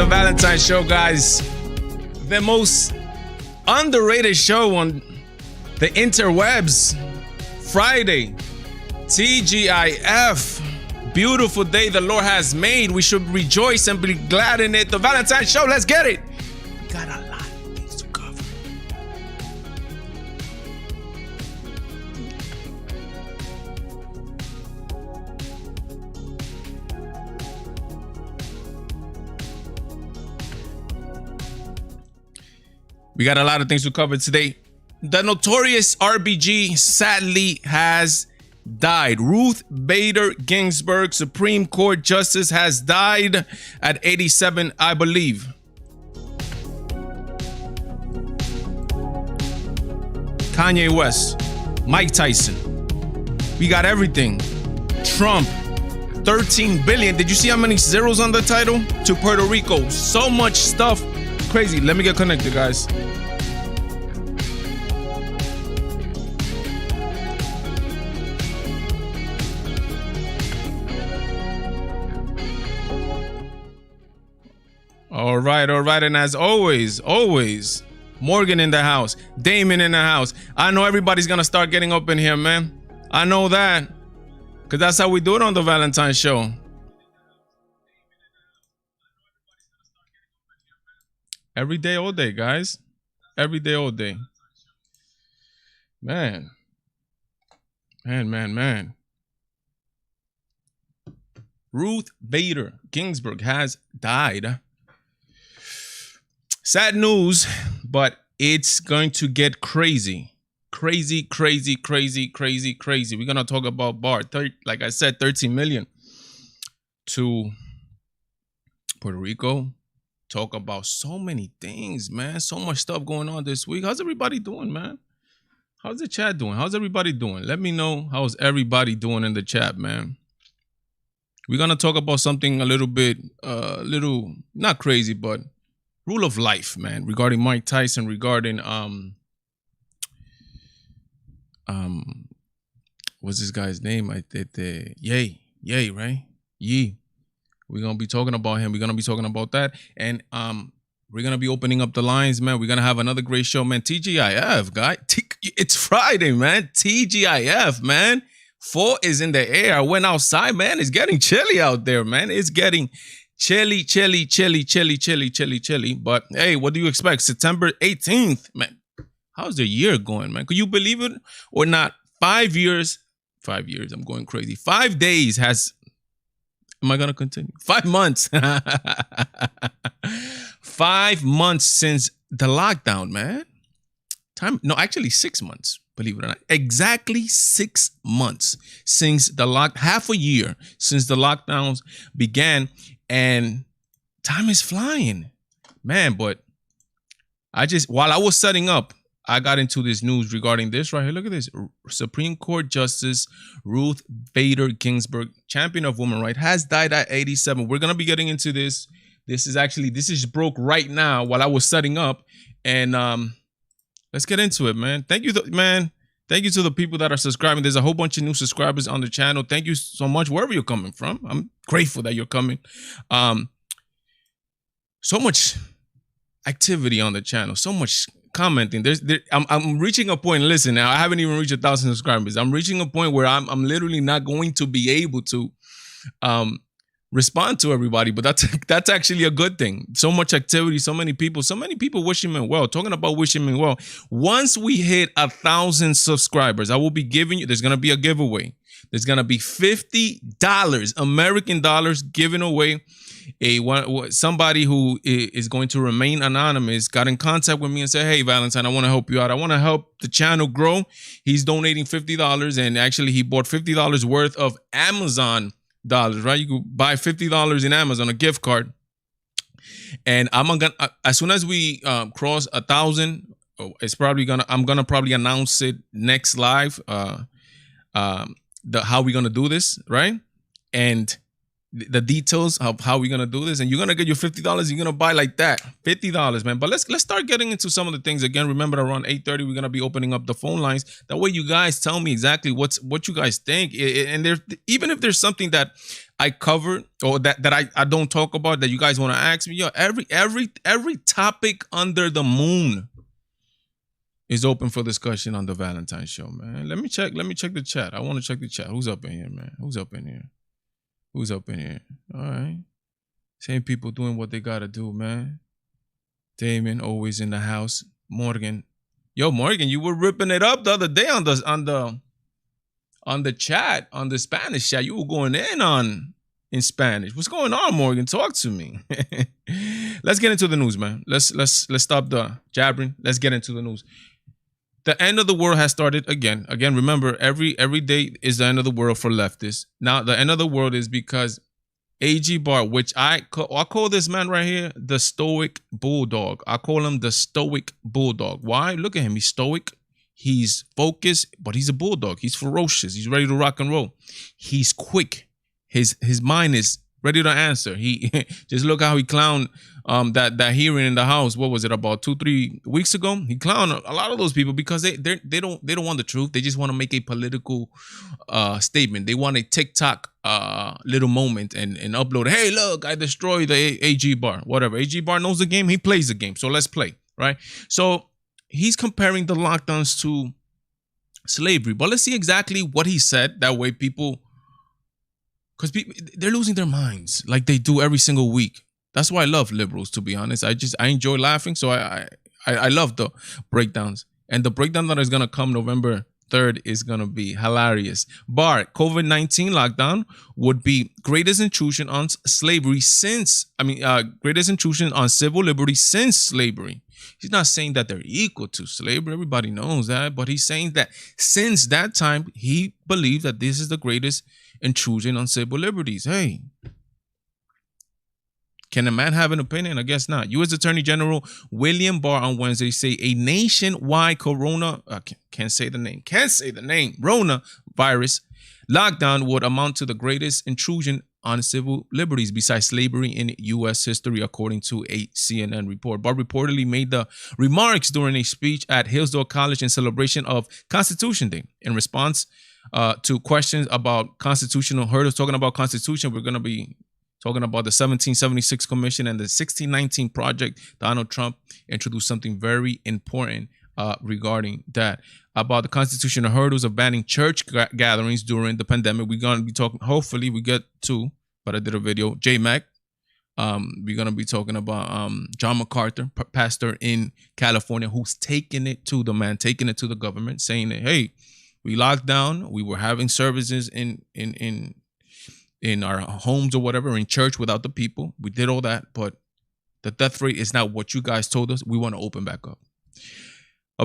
the Valentine Show, guys. The most underrated show on the interwebs. Friday, TGIF. Beautiful day the Lord has made. We should rejoice and be glad in it. The Valentine Show, let's get it. We got a lot of things to cover. We got a lot of things to cover today. The notorious RBG sadly has died. Ruth Bader Ginsburg, Supreme Court Justice, has died at 87, I believe. Kanye West, Mike Tyson. We got everything. Trump, 13 billion. Did you see how many zeros on the title? To Puerto Rico. So much stuff. Crazy. Let me get connected, guys. All right. And as always, Morgan in the house, Damon in the house. I know everybody's going to start getting up in here, man. I know that. Because that's how we do it on the Valentine Show. Every day, all day, guys. Every day, all day. Man. Ruth Bader Ginsburg has died. Sad news, but it's going to get crazy. Crazy. We're going to talk about Barr. Like I said, 13 million to Puerto Rico. Talk about so many things, man. So much stuff going on this week. How's everybody doing, man? How's the chat doing? How's everybody doing? Let me know how's everybody doing in the chat, man. We're going to talk about something a little bit, not crazy, but rule of life, man, regarding Mike Tyson, regarding what's this guy's name? Ye, right? Ye. We're gonna be talking about him. We're gonna be talking about that. And we're gonna be opening up the lines, man. We're gonna have another great show, man. TGIF, guy. It's Friday, man. TGIF, man. Fall is in the air. I went outside, man. It's getting chilly out there, man. It's getting chilly. But hey, what do you expect? September 18th, man. How's the year going, man? Could you believe it or not? 5 years. I'm going crazy. 5 days has. Am I gonna continue? 5 months. 5 months since the lockdown, man. Actually 6 months. Believe it or not, exactly 6 months since half a year since the lockdowns began. And time is flying, man. But while I was setting up, I got into this news regarding this right here. Look at this. Supreme Court Justice Ruth Bader Ginsburg, champion of women's rights, has died at 87. We're going to be getting into this. This is broke right now while I was setting up. And let's get into it, man. Thank you, man. Thank you to the people that are subscribing. There's a whole bunch of new subscribers on the channel. Thank you so much, wherever you're coming from. I'm grateful that you're coming. So much activity on the channel. So much commenting. I'm reaching a point. Listen, now I haven't even reached 1,000 subscribers. I'm reaching a point where I'm literally not going to be able to respond to everybody, but that's actually a good thing. So much activity, so many people wishing me well. Talking about wishing me well. Once we hit 1,000 subscribers, I will be giving you. There's gonna be a giveaway. There's gonna be $50 American dollars given away. Somebody who is going to remain anonymous got in contact with me and said, "Hey, Valentine, I want to help you out. I want to help the channel grow." He's donating $50, and actually he bought $50 worth of Amazon dollars, right? You could buy $50 in Amazon, a gift card. And as soon as we cross 1,000, I'm gonna probably announce it next live. How we're gonna do this, right? And the details of how we're gonna do this, and you're gonna get your $50. You're gonna buy like that, $50, man. But let's start getting into some of the things again. Remember, around 8:30, we're gonna be opening up the phone lines. That way, you guys tell me exactly what you guys think, and there, even if there's something that I covered or that I don't talk about that you guys want to ask me, yo, every topic under the moon is open for discussion on the Valentine show, man. Let me check the chat. I want to check the chat. Who's up in here, man? Who's up in here? All right. Same people doing what they gotta do, man. Damon always in the house. Morgan. Yo, Morgan, you were ripping it up the other day on the chat, on the Spanish chat. You were going in Spanish. What's going on, Morgan? Talk to me. Let's get into the news, man. Let's stop the jabbering. Let's get into the news. The end of the world has started again. Again, remember, every day is the end of the world for leftists. Now, the end of the world is because A.G. Barr, which I call this man right here the stoic bulldog. I call him the stoic bulldog. Why? Look at him. He's stoic. He's focused, but he's a bulldog. He's ferocious. He's ready to rock and roll. He's quick. His mind is ready to answer. He just look how he clowned that hearing in the House. What was it, about 2-3 weeks ago? He clowned a lot of those people because they don't want the truth. They just want to make a political statement. They want a TikTok little moment and upload. Hey, look, I destroyed the AG Bar. Whatever. AG Bar knows the game. He plays the game. So let's play, right? So he's comparing the lockdowns to slavery. But let's see exactly what he said. That way people, because they're losing their minds like they do every single week. That's why I love liberals, to be honest. I enjoy laughing, so I love the breakdowns. And the breakdown that is going to come November 3rd is going to be hilarious. Barr, COVID-19 lockdown would be greatest intrusion on slavery greatest intrusion on civil liberty since slavery. He's not saying that they're equal to slavery. Everybody knows that. But he's saying that since that time, he believes that this is the greatest intrusion on civil liberties. Hey, can a man have an opinion? I guess not. U.S. Attorney General William Barr on Wednesday say a nationwide can't say the name, Rona virus lockdown would amount to the greatest intrusion on civil liberties besides slavery in U.S. history, according to a CNN report. Barr reportedly made the remarks during a speech at Hillsdale College in celebration of Constitution Day. In response to questions about constitutional hurdles, talking about Constitution, we're going to be talking about the 1776 Commission and the 1619 Project. Donald Trump introduced something very important regarding that, about the constitutional hurdles of banning church gatherings during the pandemic. We're going to be talking, hopefully we get to, but I did a video, J-Mac. We're going to be talking about John MacArthur, pastor in California, who's taking it to the government, saying that, hey, we locked down. We were having services in our homes or whatever, in church without the people. We did all that, but the death rate is not what you guys told us. We want to open back up.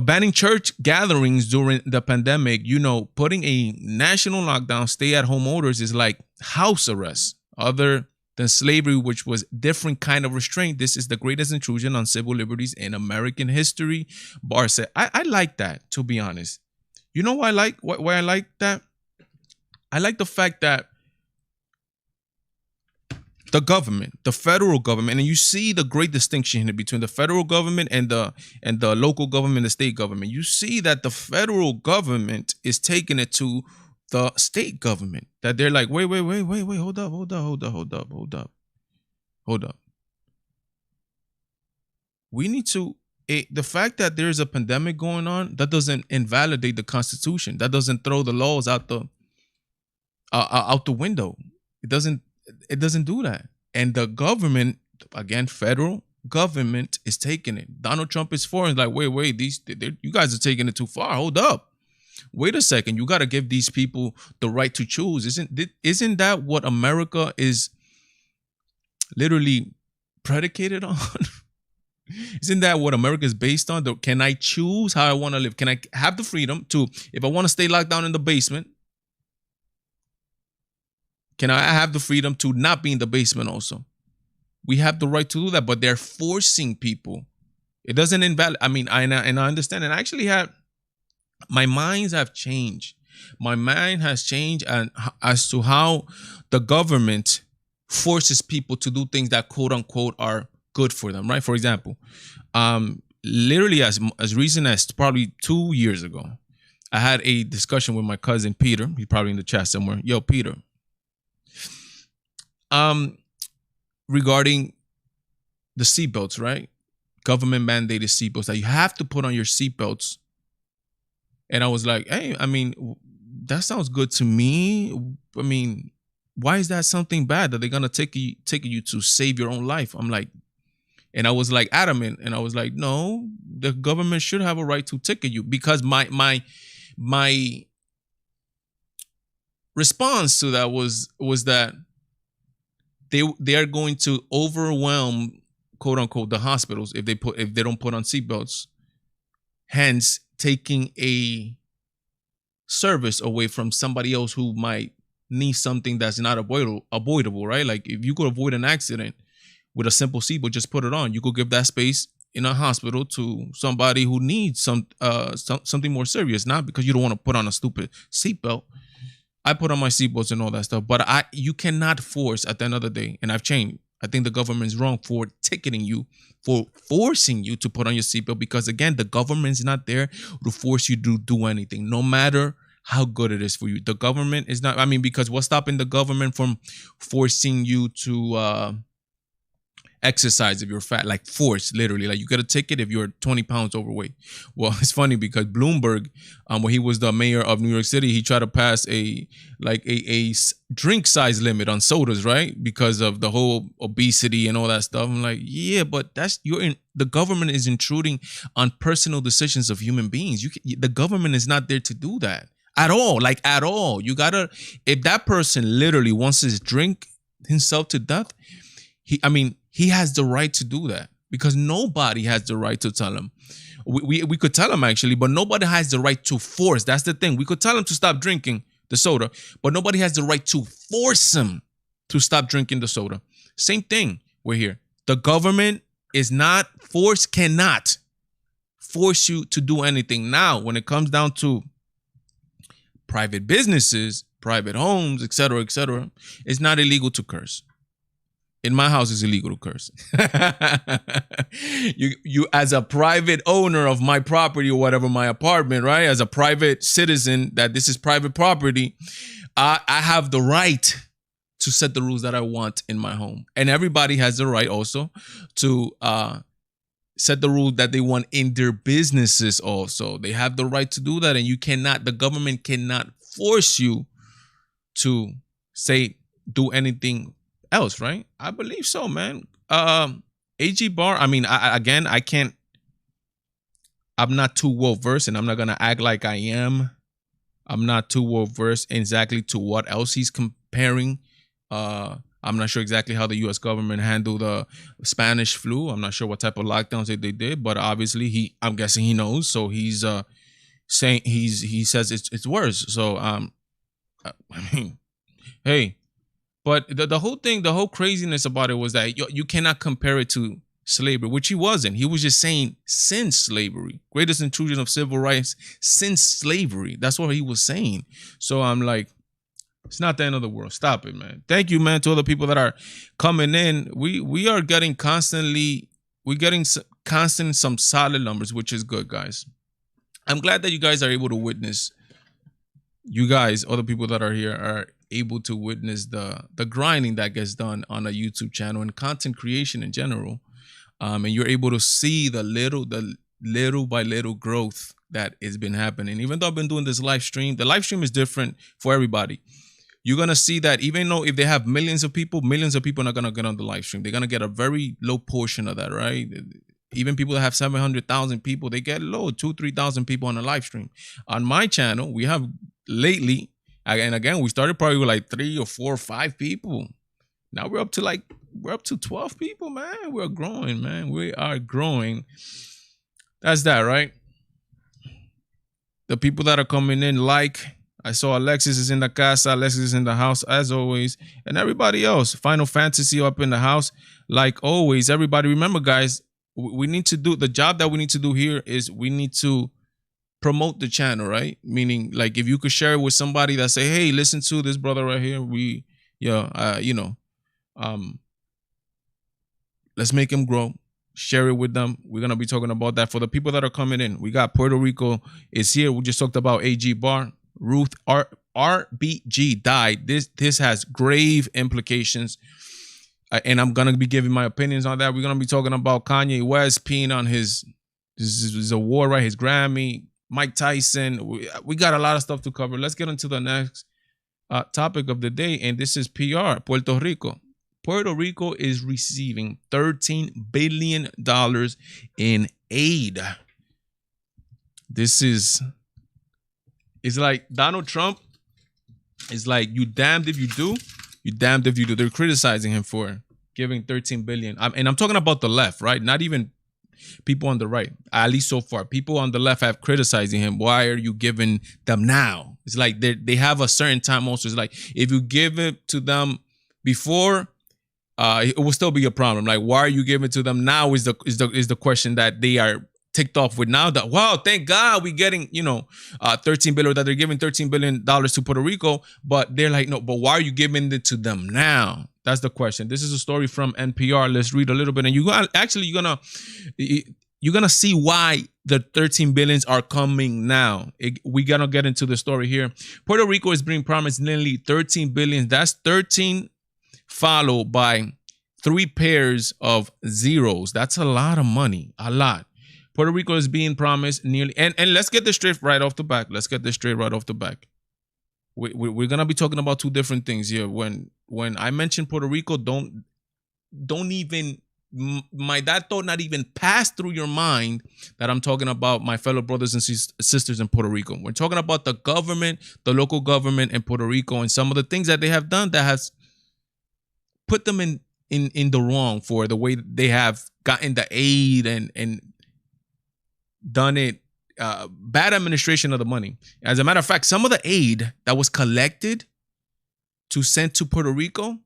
Banning church gatherings during the pandemic, putting a national lockdown, stay-at-home orders is like house arrest. Other than slavery, which was different kind of restraint, this is the greatest intrusion on civil liberties in American history. Barr said, I like that, to be honest. You know why I like that? I like the fact that the government, the federal government, and you see the great distinction here between the federal government and the local government, the state government. You see that the federal government is taking it to the state government. That they're like, wait, hold up. We need to. The fact that there's a pandemic going on, that doesn't invalidate the Constitution. That doesn't throw the laws out the window. It doesn't do that. And the government, again, federal government, is taking it. Donald Trump is for it. Like, wait, you guys are taking it too far. Hold up. Wait a second. You got to give these people the right to choose. Isn't that what America is literally predicated on? Isn't that what America is based on? Can I choose how I want to live? Can I have the freedom to, if I want to stay locked down in the basement, can I have the freedom to not be in the basement also? We have the right to do that, but they're forcing people. It doesn't invalidate. I mean, I understand. And I actually my minds have changed. My mind has changed as to how the government forces people to do things that quote unquote are good for them, right? For example, literally as recent as probably 2 years ago, I had a discussion with my cousin Peter. He's probably in the chat somewhere. Yo, Peter. Regarding the seatbelts, right? Government mandated seatbelts that you have to put on your seatbelts. And I was like, hey, I mean, that sounds good to me. I mean, why is that something bad that they're gonna take you to save your own life? I'm like, and I was like adamant, and I was like, no, the government should have a right to ticket you, because my response to that was that they are going to overwhelm, quote unquote, the hospitals if they don't put on seatbelts, hence taking a service away from somebody else who might need something that's not avoidable, right? Like if you could avoid an accident with a simple seatbelt, just put it on. You could give that space in a hospital to somebody who needs something more serious, not because you don't want to put on a stupid seatbelt. I put on my seatbelts and all that stuff, but you cannot force, at the end of the day, and I've changed. I think the government's wrong for ticketing you, for forcing you to put on your seatbelt, because again, the government's not there to force you to do anything, no matter how good it is for you. The government is not, I mean, because what's stopping the government from forcing you to exercise if you're fat, like force, literally, like you get a ticket if you're 20 pounds overweight. Well, it's funny because Bloomberg, when he was the mayor of New York City, he tried to pass a drink size limit on sodas, right? Because of the whole obesity and all that stuff. I'm like, yeah, but the government is intruding on personal decisions of human beings. The government is not there to do that at all, like at all. You gotta, if that person literally wants to drink himself to death, he has the right to do that, because nobody has the right to tell him. We could tell him actually, but nobody has the right to force. That's the thing. We could tell him to stop drinking the soda, but nobody has the right to force him to stop drinking the soda. Same thing. We're here. The government cannot force you to do anything. Now, when it comes down to private businesses, private homes, etc., it's not illegal to curse. In my house, it's illegal to curse. you as a private owner of my property or whatever, my apartment, right? As a private citizen, that this is private property, I have the right to set the rules that I want in my home. And everybody has the right also to set the rules that they want in their businesses also. They have the right to do that. And the government cannot force you to do anything else, right? I believe so, man. AG Bar, I mean, I can't, I'm not too well versed, and I'm not gonna act like I am. I'm not too well versed exactly to what else he's comparing. I'm not sure exactly how the U.S. government handled the Spanish flu. I'm not sure what type of lockdowns they did, but obviously I'm guessing he knows. So he's saying he says it's worse. So I mean, hey. But the whole thing, the whole craziness about it was that you cannot compare it to slavery, which he wasn't. He was just saying since slavery, greatest intrusion of civil rights since slavery. That's what he was saying. So I'm like, it's not the end of the world. Stop it, man. Thank you, man, to all the people that are coming in. We are getting constant some solid numbers, which is good, guys. I'm glad that you guys are able to witness. You guys, all the people that are here, are able to witness the grinding that gets done on a YouTube channel and content creation in general. And you're able to see the little by little growth that has been happening. Even though I've been doing this live stream, the live stream is different for everybody. You're going to see that even though if they have millions of people are not going to get on the live stream. They're going to get a very low portion of that, right? Even people that have 700,000 people, they get low, 2,000-3,000 people on the live stream. On my channel, we have lately, and again, we started probably with like 3 or 4 or 5 people. Now we're up to 12 people, man. We're growing, man. We are growing. That's that, right? The people that are coming in, I saw Alexis is in the casa, Alexis is in the house as always, and everybody else. Final Fantasy up in the house, like always. Everybody, remember, guys, we need to do the job that we need to do here is we need to promote the channel, right? Meaning, like, if you could share it with somebody that say, hey, listen to this brother right here. Let's make them grow. Share it with them. We're gonna be talking about that. For the people that are coming in, we got Puerto Rico is here. We just talked about AG Bar. Ruth RBG died. This has grave implications, and I'm gonna be giving my opinions on that. We're gonna be talking about Kanye West peeing on his award, right? His Grammy. Mike Tyson. We got a lot of stuff to cover. Let's get into the next topic of the day, and this is PR. Puerto Rico. Puerto Rico is receiving $13 billion in aid. This is, it's like Donald Trump is like, you damned if you do, you damned if you do. They're criticizing him for giving $13 billion. And I'm talking about the left, right? Not even people on the right, at least so far. People on the left have criticizing him. Why are you giving them now? It's like they have a certain time also. It's like, if you give it to them before, it will still be a problem. Like, why are you giving it to them now is the question that they are ticked off with now. That, wow, thank God we getting, $13 billion, that they're giving $13 billion to Puerto Rico, but they're like, no, but why are you giving it to them now? That's the question. This is a story from NPR. Let's read a little bit, and you're gonna see why the 13 billions are coming now. We're gonna get into the story here. Puerto Rico is being promised nearly 13 billion. That's 13 followed by 3 pairs of zeros. That's a lot of money, a lot. Puerto Rico is being promised nearly, and let's get this straight right off the back. We're gonna be talking about 2 different things here. When I mention Puerto Rico, don't even, that thought not even pass through your mind that I'm talking about my fellow brothers and sisters in Puerto Rico. We're talking about the government, the local government in Puerto Rico, and some of the things that they have done that has put them in the wrong for the way they have gotten the aid and done it, bad administration of the money. As a matter of fact, some of the aid that was collected to send to Puerto Rico,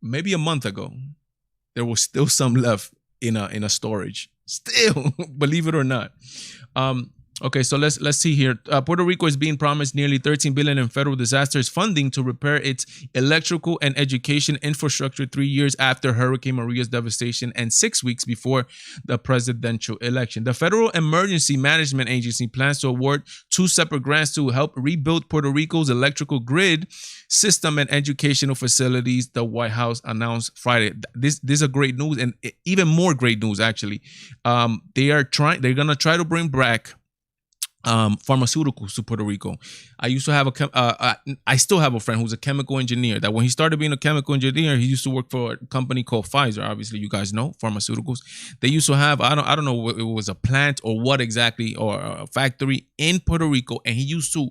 maybe a month ago, there was still some left in a storage. Still, believe it or not. Okay, so let's see here. Puerto Rico is being promised nearly $13 billion in federal disasters funding to repair its electrical and education infrastructure 3 years after Hurricane Maria's devastation and 6 weeks before the presidential election. The Federal Emergency Management Agency plans to award 2 separate grants to help rebuild Puerto Rico's electrical grid system and educational facilities, the White House announced Friday. This is a great news, and even more great news, actually. They're going to try to bring back pharmaceuticals to Puerto Rico. I used to have I still have a friend who's a chemical engineer, that when he started being a chemical engineer, he used to work for a company called Pfizer. Obviously, you guys know pharmaceuticals. They used to have, I don't know if it was a plant or what exactly, or a factory in Puerto Rico. And he used to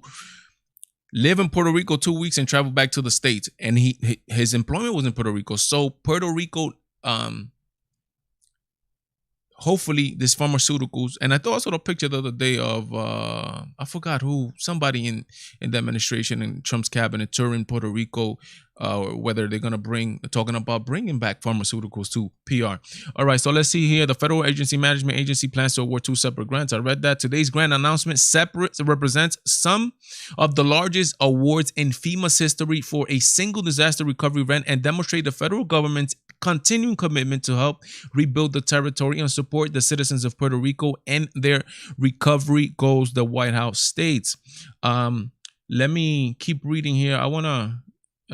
live in Puerto Rico 2 weeks and travel back to the States. And his employment was in Puerto Rico. So Puerto Rico, hopefully this pharmaceuticals, and I also saw a picture the other day of I forgot who, somebody in the administration in Trump's cabinet touring Puerto Rico, whether they're gonna talking about bringing back pharmaceuticals to PR. All right, so let's see here. The Federal Emergency Management Agency plans to award 2 separate grants. I read that today's grant announcement represents some of the largest awards in FEMA's history for a single disaster recovery grant, and demonstrate the federal government's continuing commitment to help rebuild the territory and support the citizens of Puerto Rico and their recovery goals, the White House states. Let me keep reading here. I want to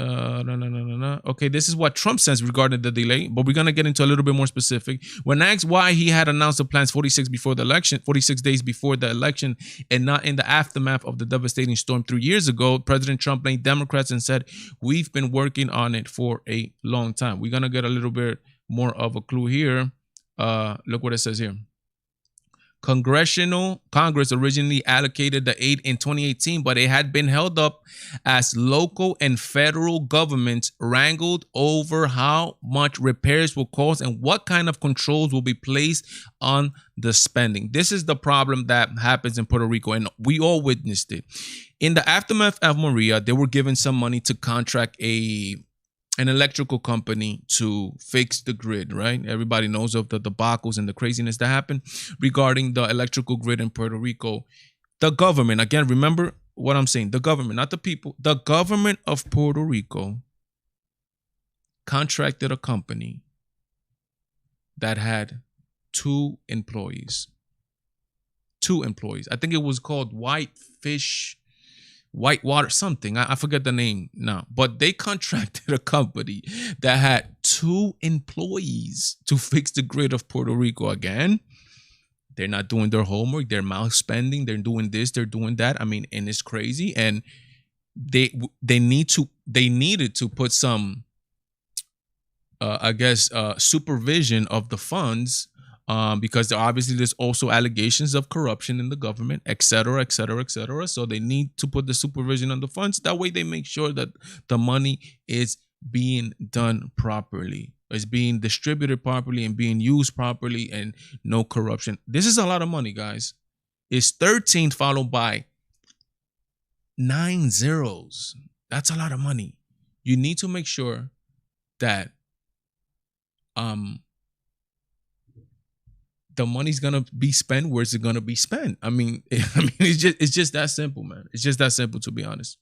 no. Okay, this is what Trump says regarding the delay, but we're going to get into a little bit more specific. When asked why he had announced the plans 46 days before the election, and not in the aftermath of the devastating storm 3 years ago, President Trump blamed Democrats and said, "We've been working on it for a long time." We're going to get a little bit more of a clue here. Look what it says here. Congress originally allocated the aid in 2018, but it had been held up as local and federal governments wrangled over how much repairs will cost and what kind of controls will be placed on the spending. This is the problem that happens in Puerto Rico, and we all witnessed it. In the aftermath of Maria, they were given some money to contract an electrical company to fix the grid, right? Everybody knows of the debacles and the craziness that happened regarding the electrical grid in Puerto Rico. The government, again, remember what I'm saying, the government, not the people, the government of Puerto Rico contracted a company that had two employees. I think it was called Whitewater something. I forget the name now. But they contracted a company that had two employees to fix the grid of Puerto Rico again. They're not doing their homework. They're mouth spending. They're doing this. They're doing that. I mean, and it's crazy. And they needed to put some supervision of the funds, because obviously there's also allegations of corruption in the government, et cetera, et cetera, et cetera. So they need to put the supervision on the funds. That way they make sure that the money is being done properly, is being distributed properly and being used properly, and no corruption. This is a lot of money, guys. It's 13 followed by 9 zeros. That's a lot of money. You need to make sure that the money's gonna be spent where it's gonna be spent. I mean, it's just that simple, man. It's just that simple, to be honest.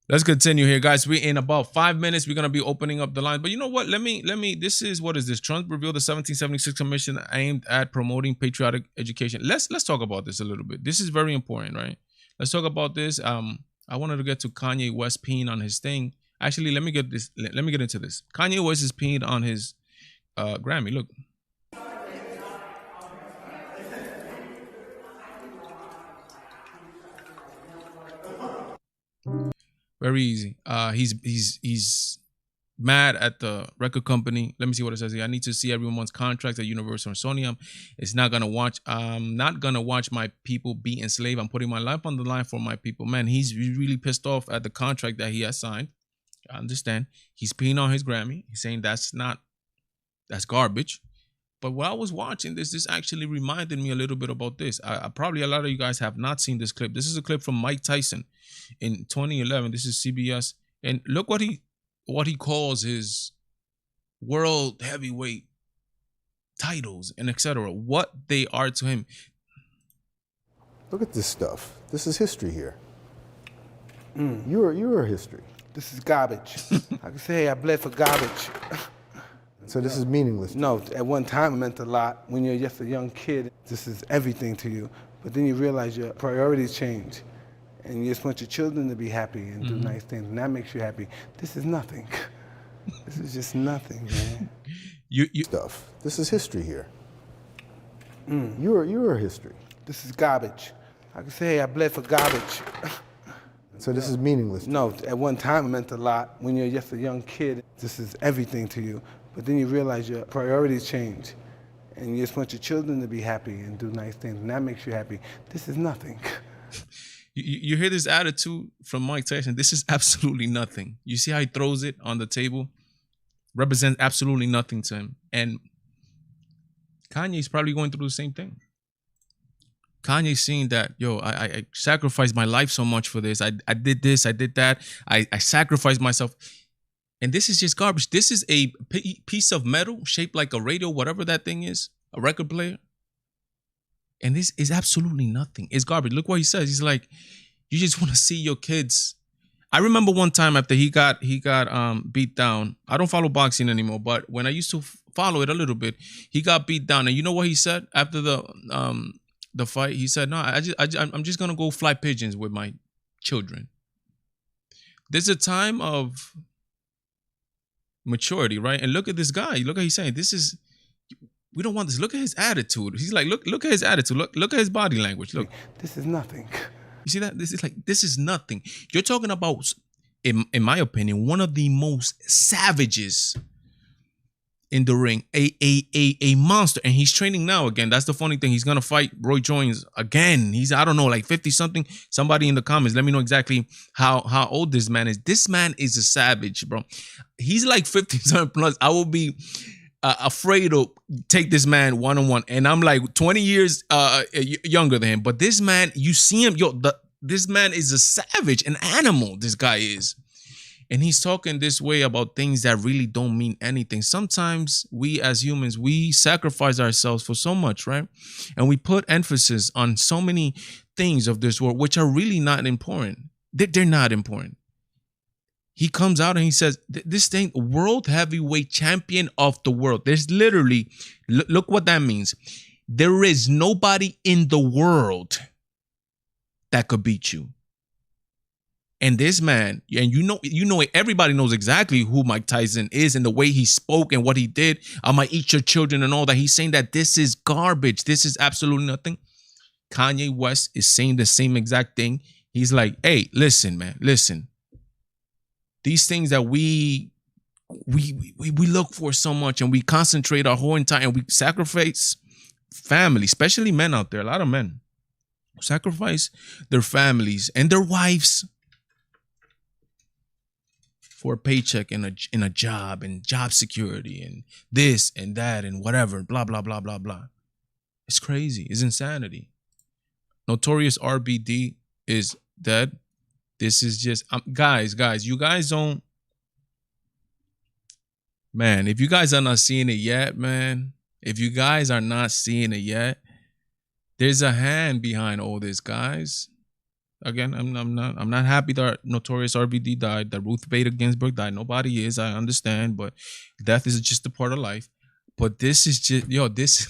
Let's continue here, guys. We in about 5 minutes. We're gonna be opening up the line. But you know what? Let me. This is, what is this? Trump revealed the 1776 commission aimed at promoting patriotic education. Let's talk about this a little bit. This is very important, right? Let's talk about this. I wanted to get to Kanye West peeing on his thing. Actually, let me get into this. Kanye West is peeing on his Grammy. Look. Very easy. He's mad at the record company. Let me see what it says here. I need to see everyone's contracts at Universal and Sony. I'm not gonna watch my people be enslaved. I'm putting my life on the line for my people. Man, he's really pissed off at the contract that he has signed. I understand. He's peeing on his Grammy. He's saying that's garbage. But while I was watching this actually reminded me a little bit about this. Probably a lot of you guys have not seen this clip. This is a clip from Mike Tyson in 2011. This is CBS. And look what he calls his world heavyweight titles and etc. What they are to him. Look at this stuff. This is history here. You're history. This is garbage. I can say I bled for garbage. So this is meaningless. No, at one time it meant a lot. When you're just a young kid, this is everything to you. But then you realize your priorities change. And you just want your children to be happy and do nice things. And that makes you happy. This is nothing. This is just nothing, man. Stuff. This is history here. You're history. This is garbage. I can say I bled for garbage. So this is meaningless. No, at one time it meant a lot. When you're just a young kid, this is everything to you. But then you realize your priorities change. And you just want your children to be happy and do nice things. And that makes you happy. This is nothing. You hear this attitude from Mike Tyson. This is absolutely nothing. You see how he throws it on the table? Represents absolutely nothing to him. And Kanye's probably going through the same thing. Kanye's seeing that, I sacrificed my life so much for this. I did this, I did that. I sacrificed myself. And this is just garbage. This is a piece of metal shaped like a radio, whatever that thing is, a record player. And this is absolutely nothing. It's garbage. Look what he says. He's like, you just want to see your kids. I remember one time after he got beat down. I don't follow boxing anymore, but when I used to follow it a little bit, he got beat down. And you know what he said after the fight? He said, "No, I'm just gonna go fly pigeons with my children." There's a time of maturity, right? And look at this guy. Look at he's saying, we don't want this. Look at his attitude. He's like, look at his attitude. Look at his body language. Look. This is nothing. You see that? This is nothing. You're talking about, in my opinion, one of the most savages in the ring, a monster, and he's training now again. That's the funny thing. He's gonna fight Roy Jones again. He's, I don't know, like 50 something. Somebody in the comments, let me know exactly how old this man is. This man is a savage, bro. He's like 50 something plus. I will be afraid to take this man one-on-one, and I'm like 20 years younger than him. But this man, you see him, this man is a savage, an animal. This guy is. And he's talking this way about things that really don't mean anything. Sometimes we as humans, we sacrifice ourselves for so much, right? And we put emphasis on so many things of this world, which are really not important. They're not important. he comes out and he says, this thing, world heavyweight champion of the world. There's literally, look what that means. There is nobody in the world that could beat you. And this man, and you know, everybody knows exactly who Mike Tyson is and the way he spoke and what he did. I might eat your children and all that. He's saying that this is garbage. This is absolutely nothing. Kanye West is saying the same exact thing. He's like, hey, listen, man, listen. These things that we look for so much and we concentrate our whole entire, and we sacrifice family, especially men out there, a lot of men sacrifice their families and their wives for a paycheck and a job and job security and this and that and whatever, blah, blah, blah, blah, blah. It's crazy. It's insanity. Notorious RBD is dead. This is just, guys, you guys don't, man, if you guys are not seeing it yet, man, if you guys are not seeing it yet, there's a hand behind all this, guys. Again, I'm not happy that Notorious RBD died, that Ruth Bader Ginsburg died. Nobody is, I understand, but death is just a part of life. But this is just, this,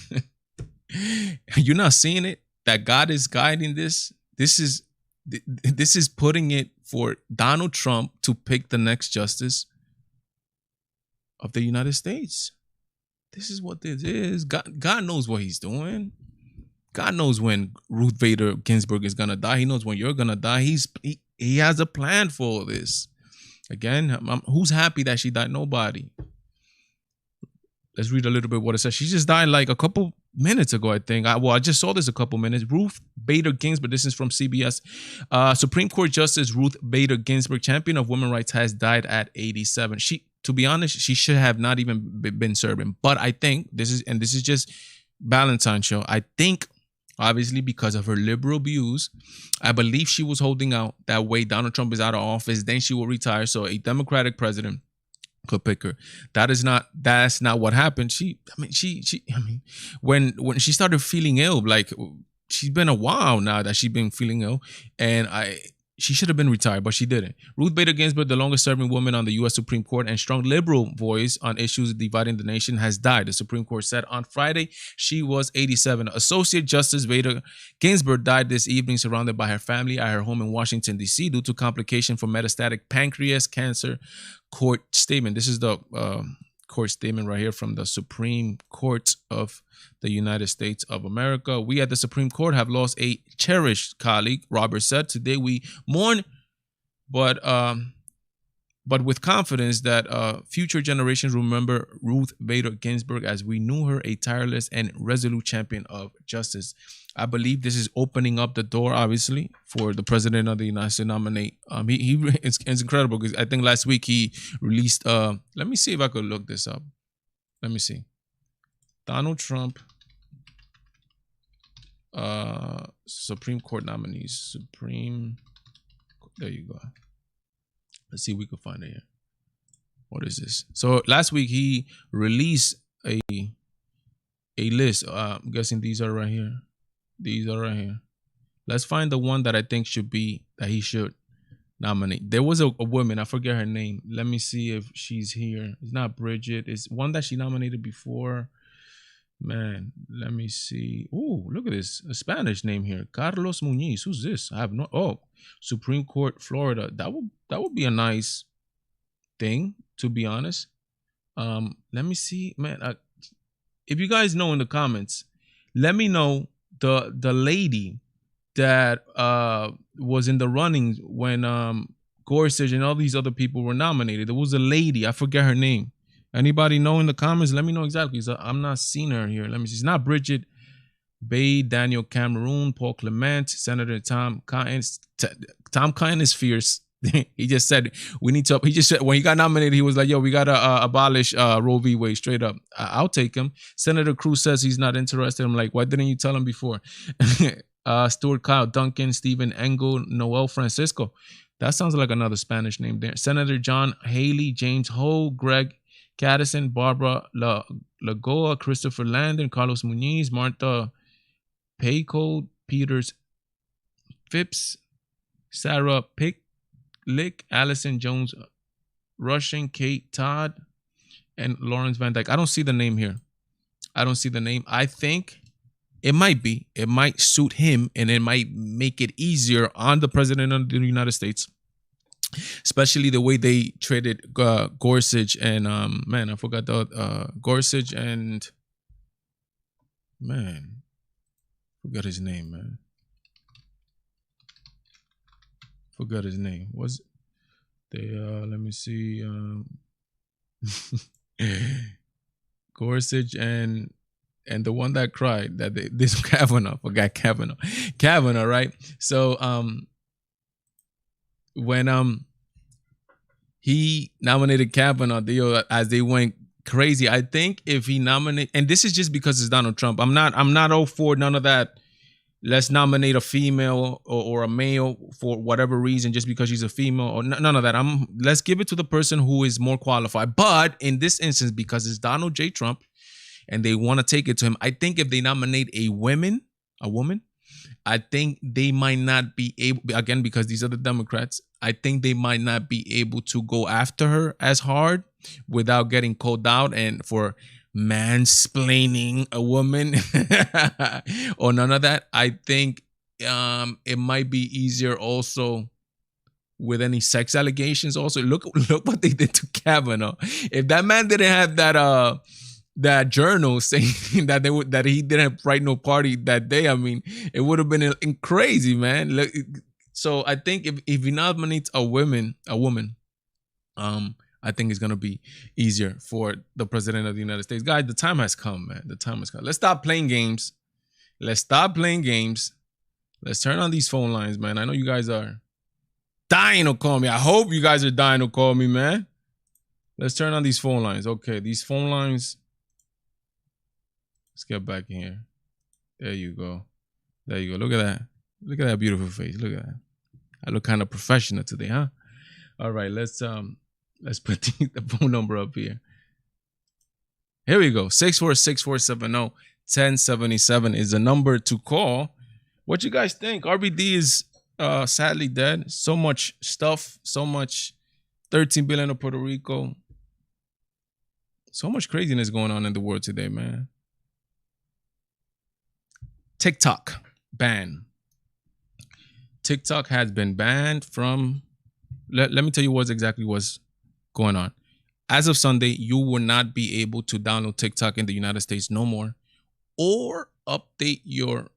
you're not seeing it, that God is guiding this. This is putting it for Donald Trump to pick the next justice of the United States. This is what this is. God knows what he's doing. God knows when Ruth Bader Ginsburg is going to die. He knows when you're going to die. He has a plan for this. Again, who's happy that she died? Nobody. Let's read a little bit what it says. She just died like a couple minutes ago, I think. I just saw this a couple minutes. Ruth Bader Ginsburg, this is from CBS. Supreme Court Justice Ruth Bader Ginsburg, champion of women's rights, has died at 87. To be honest, she should have not even been serving. But I think this is just Valentine show. I think, obviously, because of her liberal views, I believe she was holding out that way. Donald Trump is out of office, then she will retire. So a Democratic president could pick her. That's not what happened. When she started feeling ill, like she's been a while now that she's been feeling ill, and she should have been retired, but she didn't. Ruth Bader Ginsburg, the longest serving woman on the U.S. Supreme Court and strong liberal voice on issues dividing the nation, has died. The Supreme Court said on Friday she was 87. Associate Justice Bader Ginsburg died this evening surrounded by her family at her home in Washington, D.C. due to complication from metastatic pancreas cancer. Court statement. This is the court statement right here from the Supreme Court of the United States of America. We at the Supreme Court have lost a cherished colleague, Roberts said. Today we mourn, but with confidence that future generations remember Ruth Bader Ginsburg as we knew her, a tireless and resolute champion of justice. I believe this is opening up the door, obviously, for the president of the United States to nominate. It's incredible because I think last week he released. Let me see if I could look this up. Let me see. Donald Trump, Supreme Court nominees. There you go. Let's see if we can find it here. What is this? So last week he released a list. I'm guessing these are right here. These are right here. Let's find the one that I think that he should nominate. There was a woman, I forget her name. Let me see if she's here. It's not Bridget. It's one that she nominated before. Man, let me see. Oh, look at this. A Spanish name here. Carlos Muñiz. Who's this? I have no. Oh, Supreme Court, Florida. That would be a nice thing, to be honest. Let me see, man. If you guys know in the comments, let me know the lady that was in the running when Gorsuch and all these other people were nominated. There was a lady. I forget her name. Anybody know in the comments? Let me know exactly. So I'm not seeing her here. Let me see. It's not Bridget Bay, Daniel Cameron, Paul Clement, Senator Tom Cotton. Tom Cotton is fierce. He just said we need to. He just said when he got nominated, he was like, "Yo, we gotta abolish Roe v. Wade straight up." I'll take him. Senator Cruz says he's not interested. I'm like, why didn't you tell him before? Stuart Kyle Duncan, Stephen Engel, Noel Francisco. That sounds like another Spanish name there. Senator John Haley, James Ho, Greg Caddison, Barbara Lagoa, Christopher Landon, Carlos Muñiz, Martha Paycold, Peters Phipps, Sarah Picklick, Allison Jones Russian, Kate Todd, and Lawrence Van Dyke. I don't see the name here. I don't see the name. I think it might be. It might suit him, and it might make it easier on the president of the United States, especially the way they traded Gorsuch and I forgot the Gorsuch and forgot his name, man. Forgot his name. Was they? Let me see. Gorsuch and the one that cried that this Kavanaugh. Forgot Kavanaugh, right? So when he nominated Kavanaugh, as they went crazy. I think if he nominate, and this is just because it's Donald Trump. I'm not all for none of that. Let's nominate a female or a male for whatever reason, just because she's a female, or none of that. Let's give it to the person who is more qualified. But in this instance, because it's Donald J. Trump, and they want to take it to him, I think if they nominate a woman, I think they might not be able, again, because these are the Democrats, I think they might not be able to go after her as hard without getting called out and for mansplaining a woman or none of that. I think it might be easier also with any sex allegations. Also, look what they did to Kavanaugh. If that man didn't have that journal saying that he didn't write no party that day, I mean, it would have been crazy, man. So I think if he nominates a woman, I think it's gonna be easier for the president of the United States. Guys, the time has come, man. The time has come. Let's stop playing games. Let's turn on these phone lines, man. I know you guys are dying to call me. I hope you guys are dying to call me, man. Let's turn on these phone lines. Okay, these phone lines. Let's get back in here. There you go. Look at that. Look at that beautiful face. Look at that. I look kind of professional today, huh? All right, let's put the phone number up here. Here we go. 646-470-1077 is the number to call. What you guys think? RBD is sadly dead. So much stuff. So much 13 billion of Puerto Rico. So much craziness going on in the world today, man. TikTok ban. TikTok has been banned from. Let me tell you what's going on. As of Sunday, you will not be able to download TikTok in the United States no more, or update your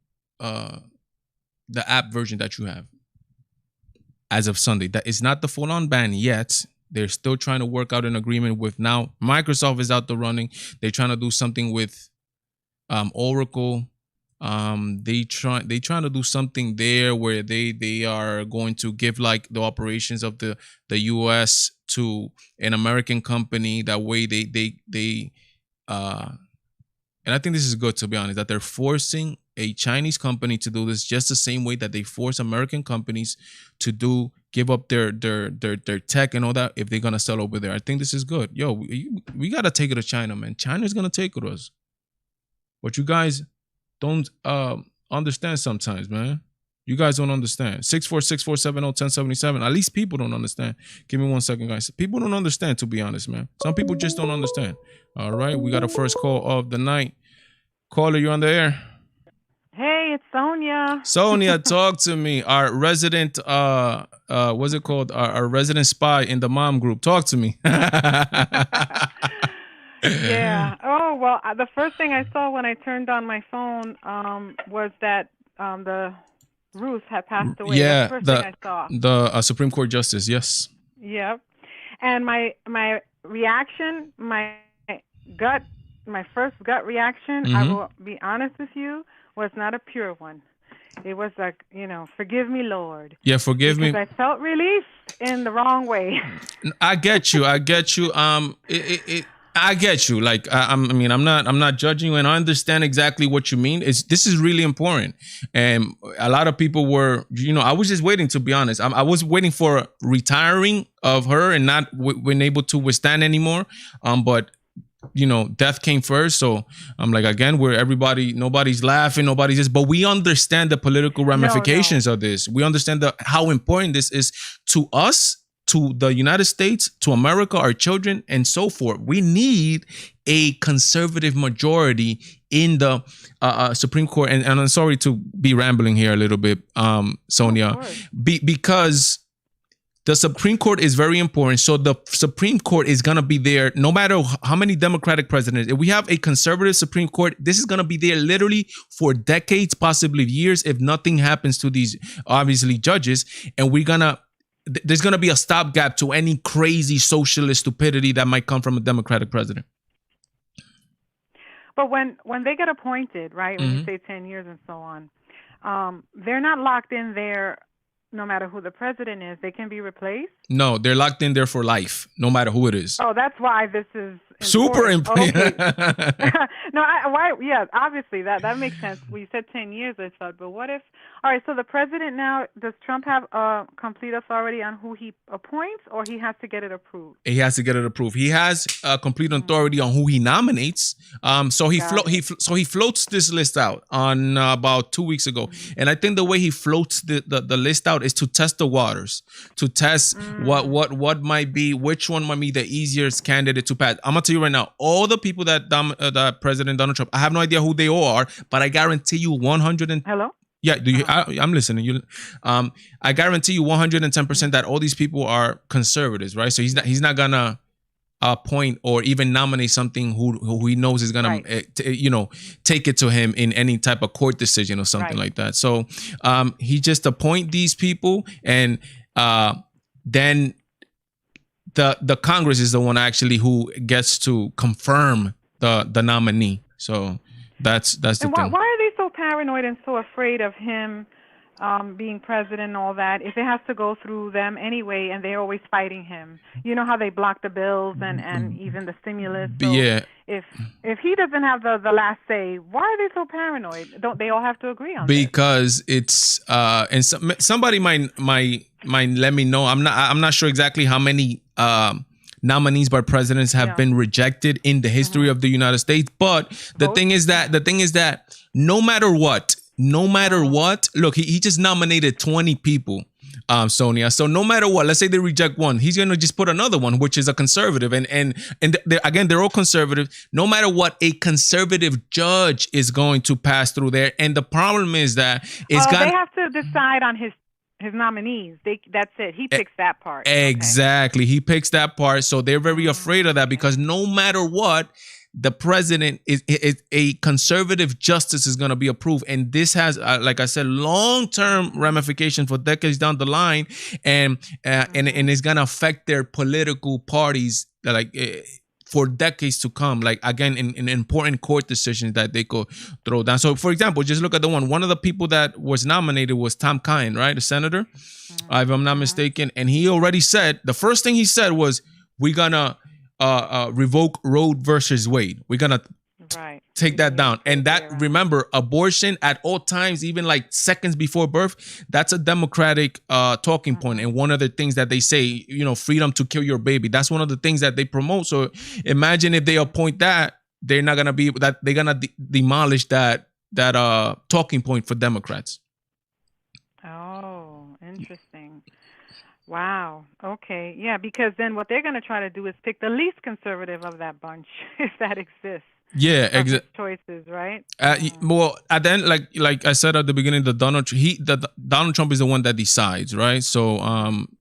the app version that you have. As of Sunday, that is not the full-on ban yet. They're still trying to work out an agreement with. Now Microsoft is out there running. They're trying to do something with Oracle. They trying to do something there where they are going to give like the operations of the US to an American company. That way they and I think this is good, to be honest, that they're forcing a Chinese company to do this just the same way that they force American companies to give up their tech and all that if they're gonna sell over there. I think this is good. Yo, we gotta take it to China, man. China's gonna take it to us. But you guys don't understand sometimes, man. You guys don't understand. 646-470-1077. At least people don't understand. Give me 1 second, guys. People don't understand, to be honest, man. Some people just don't understand. All right, we got a first call of the night. Caller, you on the air? Hey, it's Sonia. Sonia, talk to me. Our resident, what's it called? Our resident spy in the mom group. Talk to me. Yeah. Oh, well, the first thing I saw when I turned on my phone was that the Ruth had passed away. Yeah, That's the first thing I saw. The Supreme Court Justice, yes. Yep. And my reaction, my first gut reaction, I will be honest with you, was not a pure one. It was like, forgive me, Lord. Yeah, forgive me. Because I felt relief in the wrong way. I get you. I get you. I get you. Like, I'm not judging you, and I understand exactly what you mean. This is really important, and a lot of people were, I was just waiting, to be honest. I was waiting for retiring of her and not being able to withstand anymore. But death came first. So I'm like, again, nobody's laughing, nobody's this, but we understand the political ramifications of this. We understand how important this is to us, to the United States, to America, our children, and so forth. We need a conservative majority in the Supreme Court. And I'm sorry to be rambling here a little bit, Sonia, because the Supreme Court is very important. So the Supreme Court is going to be there no matter how many Democratic presidents. If we have a conservative Supreme Court, this is going to be there literally for decades, possibly years, if nothing happens to these, obviously, judges. And there's going to be a stopgap to any crazy socialist stupidity that might come from a Democratic president. But when they get appointed, right, when you say 10 years and so on, they're not locked in there no matter who the president is. They can be replaced? No, they're locked in there for life, no matter who it is. Oh, that's why this is super important. Okay. Yeah, obviously, that makes sense. We said 10 years, I thought, but what if, all right, so the president now, does Trump have complete authority on who he appoints, or he has to get it approved? He has to get it approved. He has complete authority on who he nominates. So he floats this list out on about 2 weeks ago. And I think the way he floats the list out is to test the waters, to test what might be, which one might be the easiest candidate to pass. I'm gonna tell you right now, all the people that President Donald Trump, I have no idea who they all are, but I guarantee you 100. Hello? Yeah, I'm listening. I guarantee you 110% that all these people are conservatives, right? So he's not gonna appoint or even nominate something who he knows is gonna take it to him in any type of court decision or something like that. So he just appoint these people, and then the Congress is the one actually who gets to confirm the nominee. So that's the thing. Why are they so paranoid and so afraid of him being president and all that, if it has to go through them anyway, and they're always fighting him? You know how they block the bills and even the stimulus? So yeah. If he doesn't have the last say, why are they so paranoid? Don't they all have to agree on because it's and somebody might let me know. I'm not sure exactly how many nominees by presidents have been rejected in the history of the United States, but the thing is that no matter what, look, he just nominated 20 people, Sonia. So no matter what, let's say they reject one, he's going to just put another one, which is a conservative. And they're all conservative. No matter what, a conservative judge is going to pass through there. And the problem is that they have to decide on his nominees. That's it. He picks that part. Exactly. Okay. He picks that part. So they're very afraid of that, because no matter what, the president is a conservative justice is going to be approved. And this has, like I said, long-term ramifications for decades down the line. And it's going to affect their political parties for decades to come, like, again, in important court decisions that they could throw down. So, for example, just look at one of the people that was nominated was Tom Kine, right? The senator, if I'm not mistaken. And he already said, the first thing he said was, we're going to revoke Roe versus Wade. We're going to take that down. And that, remember, abortion at all times, even like seconds before birth, that's a Democratic talking point. And one of the things that they say, freedom to kill your baby, that's one of the things that they promote. So imagine if they appoint that, they're not going to be that, they're going to demolish that talking point for Democrats. Oh, interesting. Wow. Okay. Yeah, because then what they're going to try to do is pick the least conservative of that bunch, if that exists. Yeah, exactly. Choices, right? Well, at the end, like I said at the beginning, Donald Trump is the one that decides, right? So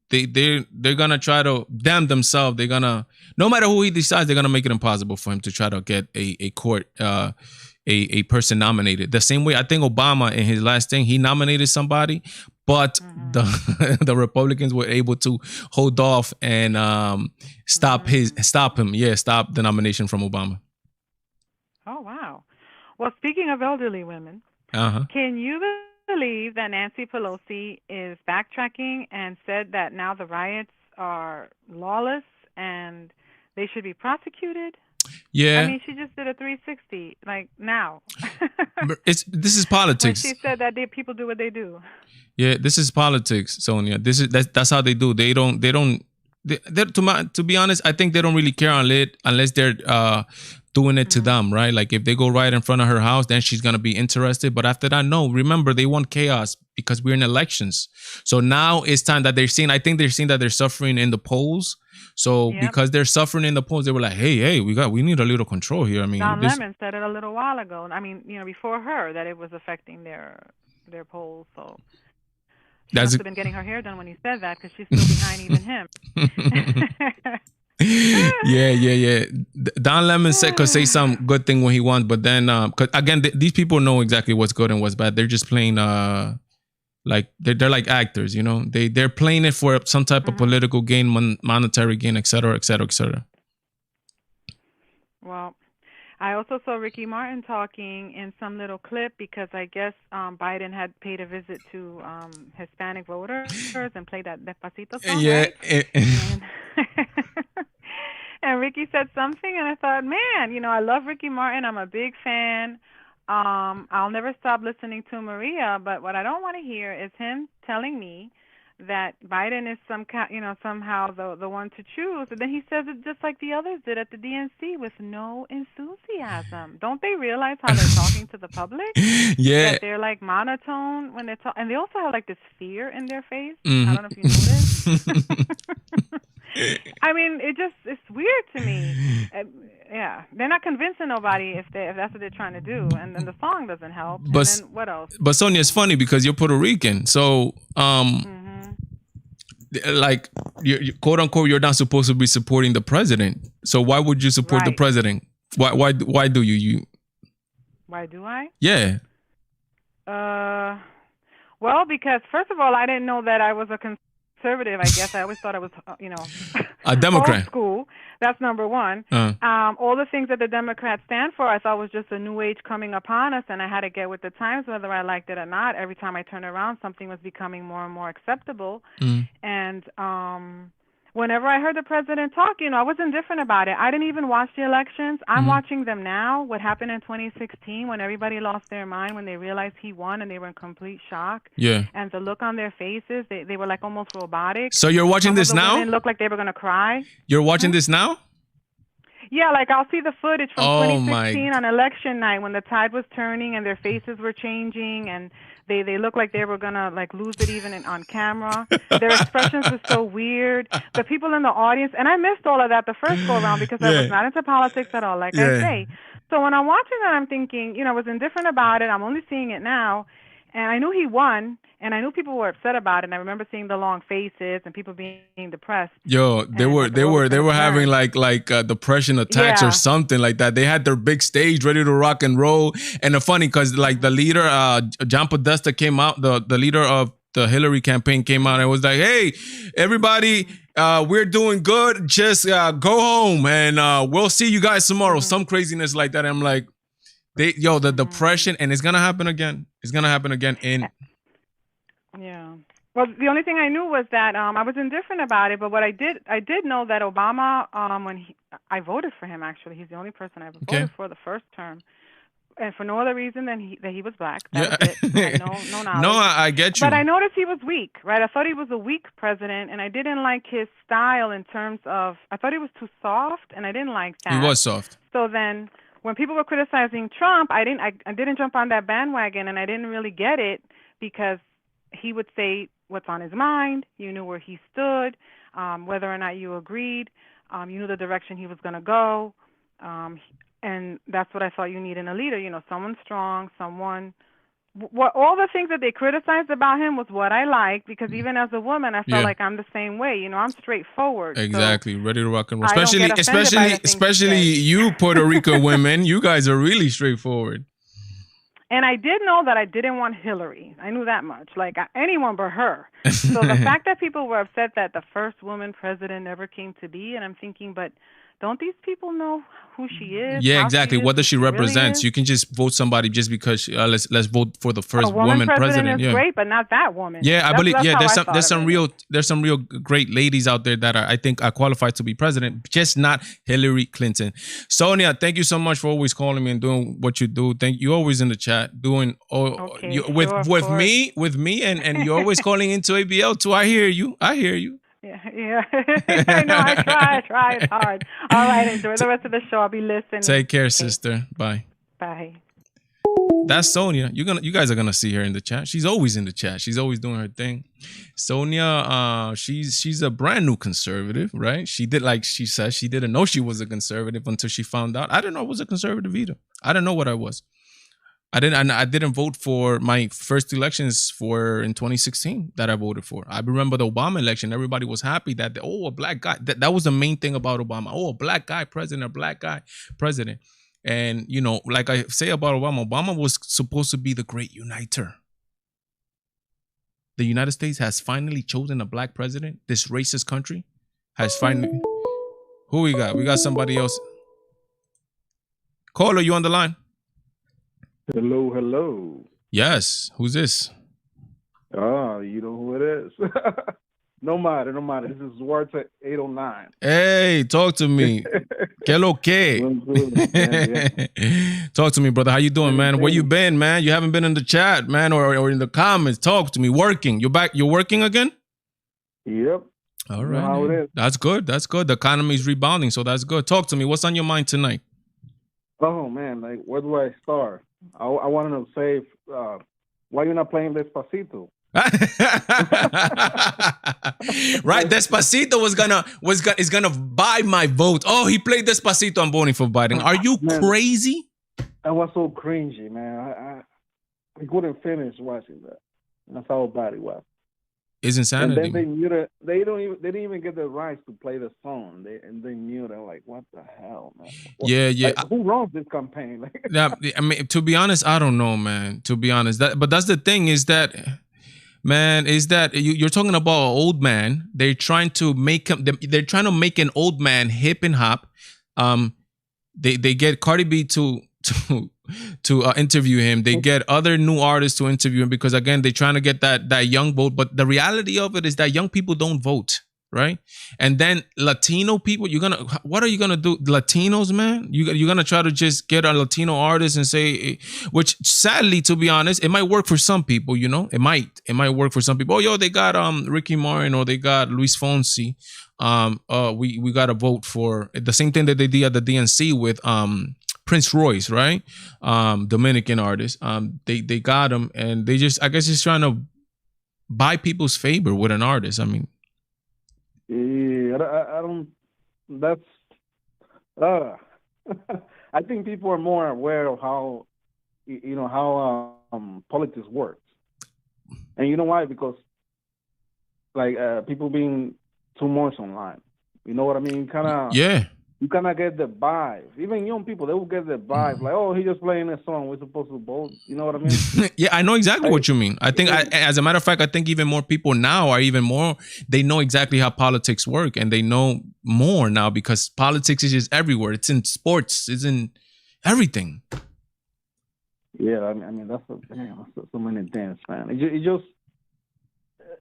they're gonna try to damn themselves. They're gonna, no matter who he decides, they're gonna make it impossible for him to try to get a court a person nominated. The same way I think Obama in his last thing, he nominated somebody, but the Republicans were able to hold off and stop the nomination from Obama. Oh, wow. Well, speaking of elderly women, can you believe that Nancy Pelosi is backtracking and said that now the riots are lawless and they should be prosecuted? Yeah. I mean, she just did a 360, like, now. This is politics. When she said that people do what they do. Yeah, this is politics, Sonia. That's how they do. To be honest, I think they don't really care unless they're doing it to them, right? Like if they go right in front of her house, then she's gonna be interested. But after that, no. Remember, they want chaos because we're in elections. So now it's time that they're seeing. I think they're seeing that they're suffering in the polls. So because they're suffering in the polls, they were like, hey, we need a little control here. I mean, Don Lemon said it a little while ago. I mean, before her, that it was affecting their polls. So she must have been getting her hair done when he said that, because she's still behind even him. Yeah. Don Lemon could say some good thing when he wants, but then, cause again, these people know exactly what's good and what's bad. They're just playing, like they're like actors, they're playing it for some type of political gain, monetary gain, et cetera, et cetera, et cetera. Well, I also saw Ricky Martin talking in some little clip, because I guess Biden had paid a visit to Hispanic voters and played that Despacito song. Yeah. Right? And Ricky said something, and I thought, man, I love Ricky Martin. I'm a big fan. I'll never stop listening to Maria, but what I don't want to hear is him telling me that Biden is somehow the one to choose. And then he says it just like the others did at the DNC, with no enthusiasm. Don't they realize how they're talking to the public? Yeah. That they're like monotone when they talk, and they also have like this fear in their face. I don't know if you noticed. I mean, it's weird to me. Yeah, they're not convincing nobody if that's what they're trying to do, and then the song doesn't help. But and then what else? But Sonia, it's funny because you're Puerto Rican, so like you quote unquote, you're not supposed to be supporting the president. So why would you support the president? Why do you? Why do I? Yeah. Well, because first of all, I didn't know that I was a conservative. I guess I always thought I was, a Democrat. Old school. That's number one. All the things that the Democrats stand for, I thought was just a new age coming upon us, and I had to get with the times, whether I liked it or not. Every time I turned around, something was becoming more and more acceptable. And whenever I heard the president talk, I was indifferent about it. I didn't even watch the elections. I'm watching them now. What happened in 2016 when everybody lost their mind, when they realized he won, and they were in complete shock. Yeah. And the look on their faces, they were like almost robotic. So you're watching this now? Women looked like they were going to cry. You're watching this now? Yeah, like I'll see the footage from 2016 on election night when the tide was turning and their faces were changing, and they looked like they were gonna like lose it even on camera. Their expressions were so weird. The people in the audience, and I missed all of that the first go around because I was not into politics at all, like I say. So when I'm watching that, I'm thinking, I was indifferent about it. I'm only seeing it now, and I knew he won. And I knew people were upset about it. And I remember seeing the long faces and people being depressed. Yo, they were having like depression attacks or something like that. They had their big stage ready to rock and roll. And it's funny because like the leader, John Podesta came out. The leader of the Hillary campaign came out and was like, "Hey, everybody, we're doing good. Just go home and we'll see you guys tomorrow." Some craziness like that. And I'm like, the depression, and it's gonna happen again. It's gonna happen again Yeah. Well, the only thing I knew was that I was indifferent about it. But what I did know that Obama, I voted for him. Actually, he's the only person I ever voted for the first term, and for no other reason than that he was black. That was it. I had no knowledge. No, I get you. But I noticed he was weak, right? I thought he was a weak president, and I didn't like his style in terms of. I thought he was too soft, and I didn't like that. He was soft. So then, when people were criticizing Trump, I didn't jump on that bandwagon, and I didn't really get it because he would say what's on his mind. You knew where he stood, whether or not you agreed. You knew the direction he was going to go. And that's what I thought you need in a leader. Someone strong, someone... all the things that they criticized about him was what I liked, because even as a woman, I felt like I'm the same way. I'm straightforward. Exactly. So ready to rock and roll. Especially you Puerto Rico women. You guys are really straightforward. And I did know that I didn't want Hillary. I knew that much. Like anyone but her. So the fact that people were upset that the first woman president never came to be, and I'm thinking, but don't these people know who she is? Yeah, exactly. What does she represent? Really you can just vote somebody just because let's vote for the first woman president. Is great, but not that woman. Yeah, I believe. Yeah, there's some real great ladies out there that I think are qualified to be president, just not Hillary Clinton. Sonia, thank you so much for always calling me and doing what you do. Thank you. Always in the chat doing with me, and you're always calling into ABL too. I hear you. Yeah. I know. I try. It's hard. All right. Enjoy the rest of the show. I'll be listening. Take care, sister. Bye. Bye. That's Sonia. You guys are gonna see her in the chat. She's always in the chat. She's always doing her thing. Sonia, she's a brand new conservative, right? She did, like she said, she didn't know she was a conservative until she found out. I didn't know I was a conservative either. I didn't know what I was. I didn't vote for my first elections in 2016 that I voted for. I remember the Obama election. Everybody was happy that a black guy. That was the main thing about Obama. Oh, a black guy president, a black guy president. And, you know, like I say about Obama was supposed to be the great uniter. The United States has finally chosen a black president. This racist country has finally. Who we got? We got somebody else. Caller, you on the line? Hello. Yes. Who's this? Oh, you know who it is. No matter. This is Duarte 809. Hey, talk to me. Que lo que? Talk to me, brother. How you doing, man? Where you been, man? You haven't been in the chat, man, or in the comments. Talk to me. Working. You're back. You're working again? Yep. All right. How it is. That's good. The economy's rebounding, so that's good. Talk to me. What's on your mind tonight? Oh, man. Like, where do I start? I wanted to say, why you not playing Despacito? Right, Despacito is gonna buy my vote. Oh, he played Despacito. I'm voting for Biden. Are you crazy? I was so cringy, man. I couldn't finish watching that. That's how bad it was. It's insanity. And then they muted. They didn't even get the rights to play the song. They muted. Like, what the hell, man? Yeah. Like, who runs this campaign? Yeah, I mean, to be honest, I don't know, man. To be honest, but that's the thing is that. Man, is that you're talking about an old man? They're trying to make him. They're trying to make an old man hip and hop. They get Cardi B to interview him. They get other new artists to interview him because again, they're trying to get that young vote. But the reality of it is that young people don't vote, right? And then Latino people, what are you gonna do? Latinos, man, you're gonna try to just get a Latino artist and say, which sadly, to be honest, it might work for some people. You know, it might work for some people. Oh, yo, they got Ricky Martin or they got Luis Fonsi. We got to vote for the same thing that they did at the DNC with Prince Royce, right? Dominican artist. They got him, and they just, I guess, just trying to buy people's favor with an artist. I mean. Yeah, I don't. That's. I think people are more aware of how, how politics works, and you know why? Because, like, people being too much online. You know what I mean? Yeah. You kind of get the vibe. Even young people, they will get the vibe. Like, oh, he's just playing a song. We're supposed to vote. You know what I mean? Yeah, I know exactly what you mean. I think, as a matter of fact, I think even more people now are even more, they know exactly how politics work. And they know more now because politics is just everywhere. It's in sports. It's in everything. Yeah, I mean that's so many things, man. It just,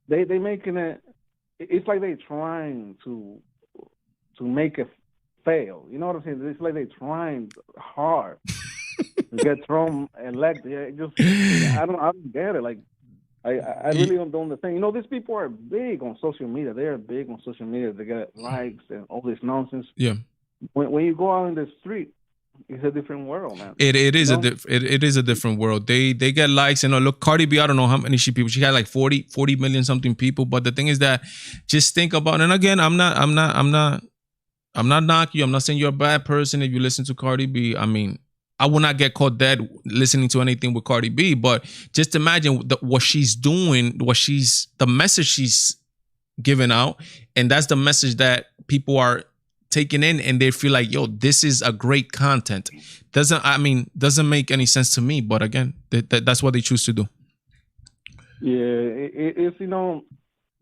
they making it, it's like they trying to make it fail. You know what I'm saying? It's like they're trying hard to get Trump elected. It just, I don't get it. Like, I really don't understand. You know, these people are big on social media. They are big on social media. They get likes and all this nonsense. Yeah. When you go out in the street, it's a different world, man. It is a different world. They get likes and look, Cardi B, I don't know how many people. She had like 40 million something people. But the thing is that just think about, and again, I'm not knocking you. I'm not saying you're a bad person if you listen to Cardi B. I mean, I will not get caught dead listening to anything with Cardi B, but just imagine what she's doing, the message she's giving out. And that's the message that people are taking in and they feel like, yo, this is a great content. Doesn't make any sense to me. But again, that's what they choose to do. Yeah, it's,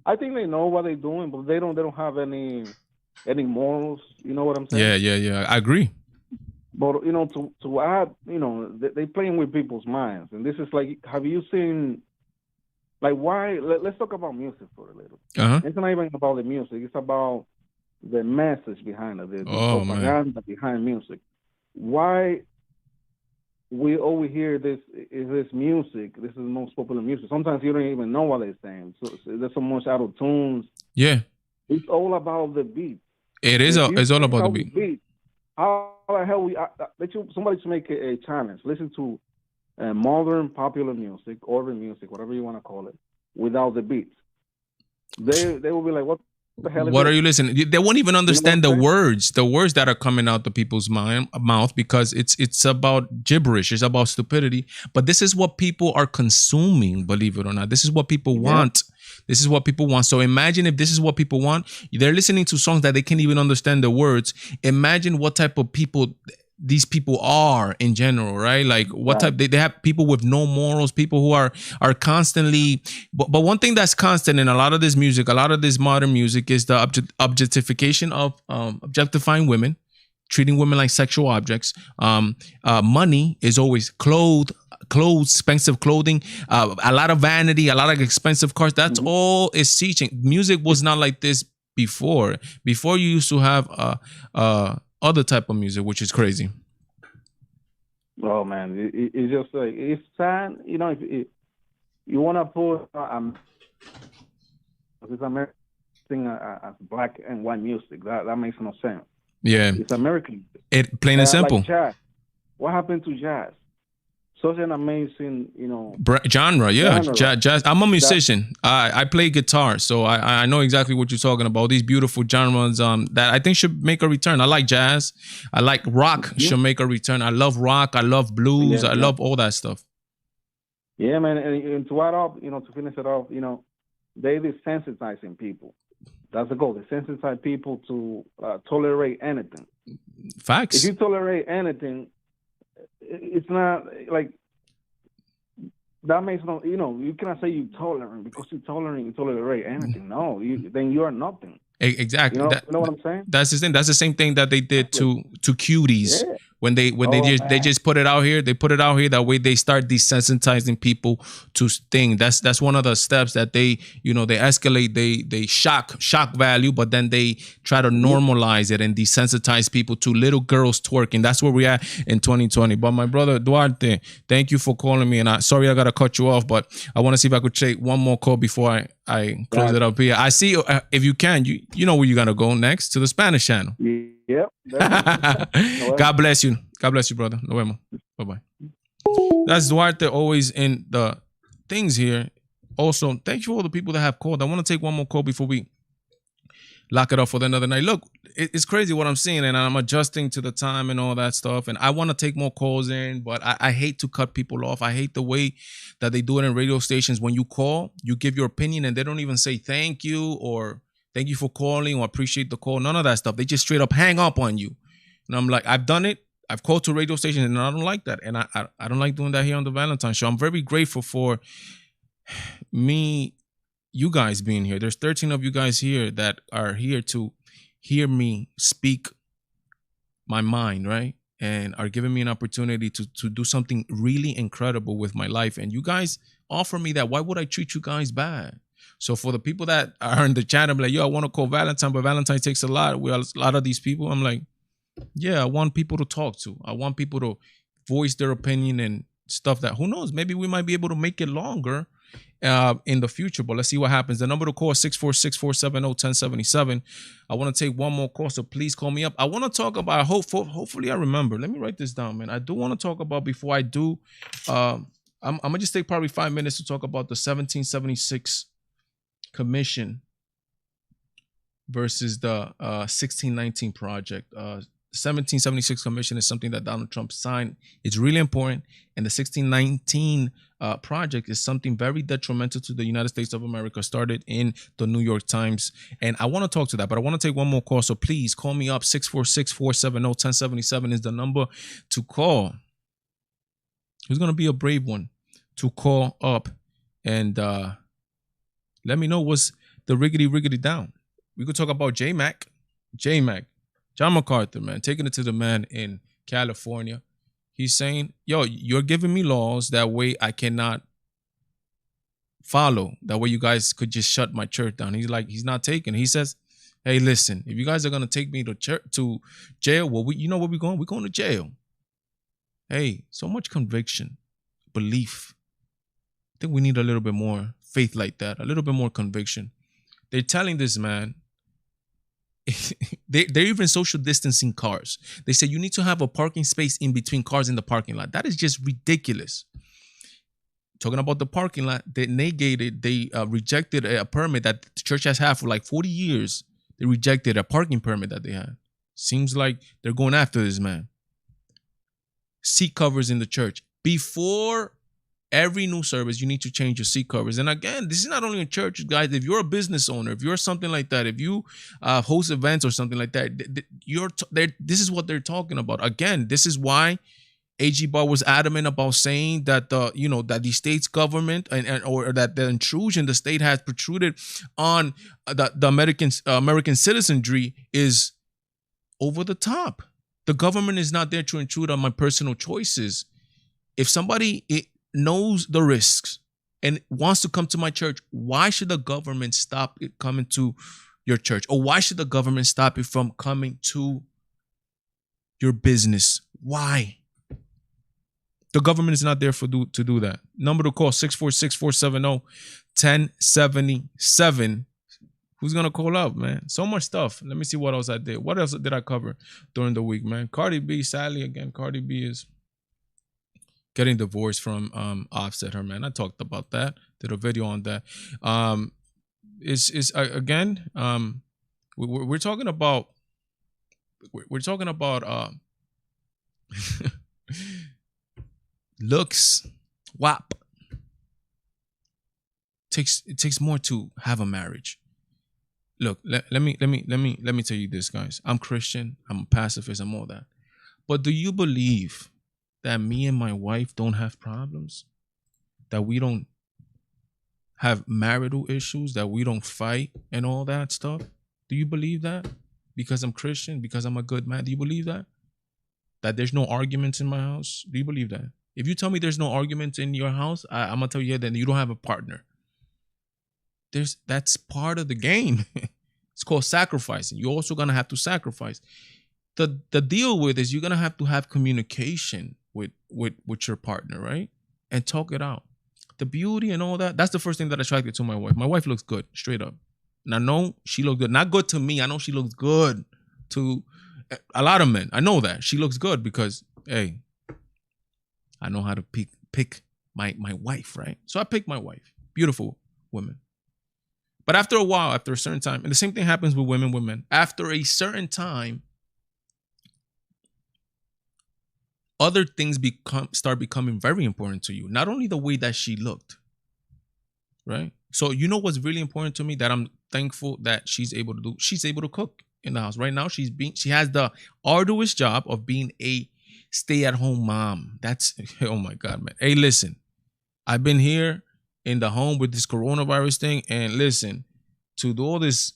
I think they know what they're doing, but they don't have any morals. You know what I'm saying? Yeah. I agree. But, to add, they playing with people's minds. And this is like, have you seen, like, why? Let's talk about music for a little. Uh-huh. It's not even about the music. It's about the message behind it, the propaganda behind music. Why we always hear this music, this is the most popular music. Sometimes you don't even know what they're saying. So there's so much out of tunes. Yeah. It's all about the beat. It is. It's all about the beat. How the hell somebody should make a challenge. Listen to modern popular music, urban music, whatever you want to call it, without the beats. They will be like, what the hell? What are you listening? They won't even understand the words that are coming out the people's mouth, because it's about gibberish. It's about stupidity. But this is what people are consuming, believe it or not. This is what people want. This is what people want. So imagine if this is what people want. They're listening to songs that they can't even understand the words. Imagine what type of people these people are in general, right? Like what type, they have people with no morals, people who are constantly, but one thing that's constant in a lot of this music, a lot of this modern music, is the objectification of objectifying women, treating women like sexual objects. Money is always clothes, expensive clothing, a lot of vanity, a lot of expensive cars. That's all it's teaching. Music was not like this before. Before, you used to have other type of music, which is crazy. Oh man, it's just like, it's sad. You know, if you want to put this American thing as black and white music, that makes no sense. Yeah, it's American. It plain and simple. Like jazz. What happened to jazz? Such an amazing, genre. Yeah, jazz. I'm a musician. I play guitar, so I know exactly what you're talking about. These beautiful genres that I think should make a return. I like jazz. I like rock. Should make a return. I love rock. I love blues. I love all that stuff. Yeah, man. And to add up, to finish it off, they desensitizing people. That's the goal. They sensitize people to tolerate anything. Facts. If you tolerate anything, it's not like that makes no. You cannot say you tolerant because you tolerate anything. No, then you are nothing. Exactly. You know what I'm saying? That's the thing. That's the same thing that they did to cuties. Yeah. When they just put it out here, they put it out here. That way they start desensitizing people to things. That's one of the steps that they escalate. They shock value, but then they try to normalize it and desensitize people to little girls twerking. That's where we're at in 2020. But my brother Duarte, thank you for calling me. And sorry I gotta cut you off, but I want to see if I could take one more call before I close it up here. I see if you can, you know where you're gonna go next, to the Spanish channel. Yep. God bless you. God bless you, brother. Nos vemos. Bye-bye. That's Duarte, always in the things here. Also, thank you for all the people that have called. I want to take one more call before we lock it up for another night. Look, it's crazy what I'm seeing, and I'm adjusting to the time and all that stuff. And I want to take more calls in, but I hate to cut people off. I hate the way that they do it in radio stations. When you call, you give your opinion, and they don't even say thank you or thank you for calling or appreciate the call. None of that stuff. They just straight up hang up on you. And I'm like, I've done it. I've called to radio stations, and I don't like that. And I don't like doing that here on the Valentine Show. I'm very grateful for you guys being here. There's 13 of you guys here that are here to hear me speak my mind, right? And are giving me an opportunity to do something really incredible with my life. And you guys offer me that. Why would I treat you guys bad? So for the people that are in the chat, I'm like, yo, I want to call Valentine, but Valentine takes a lot. We have a lot of these people. I'm like, yeah, I want people to talk to. I want people to voice their opinion and stuff that, who knows, maybe we might be able to make it longer in the future, but let's see what happens. The number to call is 646-470-1077. I want to take one more call, so please call me up. I want to talk about, hopefully I remember. Let me write this down, man. I do want to talk about, before I do, I'm going to just take probably 5 minutes to talk about the 1776 Commission versus the 1619 Project. 1776 Commission is something that Donald Trump signed. It's really important. And the 1619 Project is something very detrimental to the United States of America, started in the New York Times. And I want to talk to that, but I want to take one more call. So please call me up. 646-470-1077 is the number to call. Who's going to be a brave one to call up and let me know what's the riggedy down. We could talk about J-Mac, John MacArthur, man, taking it to the man in California. He's saying, yo, you're giving me laws that way I cannot follow. That way you guys could just shut my church down. He's like, he's not taking it. He says, hey, listen, if you guys are going to take me to jail, well, you know where we're going? We're going to jail. Hey, so much conviction, belief. I think we need a little bit more faith like that, a little bit more conviction. They're telling this man they're even social distancing cars. They say you need to have a parking space in between cars in the parking lot. That is just ridiculous. Talking about the parking lot, they rejected a permit that the church has had for like 40 years. They rejected a parking permit that they had. Seems like they're going after this man. Seat covers in the church. Before every new service, you need to change your seat covers. And again, this is not only in churches, guys. If you're a business owner, if you're something like that, if you host events or something like that, this is what they're talking about. Again, this is why AG Barr was adamant about saying that that the state's government or that the intrusion the state has protruded on the American citizenry is over the top. The government is not there to intrude on my personal choices. If somebody knows the risks and wants to come to my church, why should the government stop it coming to your church? Or why should the government stop it from coming to your business? Why? The government is not there to do that. Number to call, 646-470-1077. Who's going to call up, man? So much stuff. Let me see what else I did. What else did I cover during the week, man? Cardi B, sadly, again, Cardi B is getting divorced from Offset, her man. I talked about that. Did a video on that. We're talking about looks, WAP. It takes more to have a marriage. Look, let me tell you this, guys. I'm Christian. I'm a pacifist. I'm all that. But do you believe that me and my wife don't have problems? That we don't have marital issues? That we don't fight and all that stuff? Do you believe that? Because I'm Christian? Because I'm a good man? Do you believe that? That there's no arguments in my house? Do you believe that? If you tell me there's no arguments in your house, I'm gonna tell you that you don't have a partner. That's part of the game. It's called sacrificing. You're also gonna have to sacrifice. The deal with is you're gonna have to have communication with your partner, right? And talk it out. The beauty and all that. That's the first thing that attracted to my wife. My wife looks good, straight up. And I know she looks good. Not good to me. I know she looks good to a lot of men. I know that she looks good because, hey, I know how to pick my wife, right? So I picked my wife. Beautiful woman. But after a while, after a certain time, and the same thing happens with women. After a certain time, other things start becoming very important to you. Not only the way that she looked, right? So you know what's really important to me that I'm thankful that she's able to do? She's able to cook in the house. Right now, she has the arduous job of being a stay-at-home mom. That's, oh my God, man. Hey, listen, I've been here in the home with this coronavirus thing, and listen, to do all this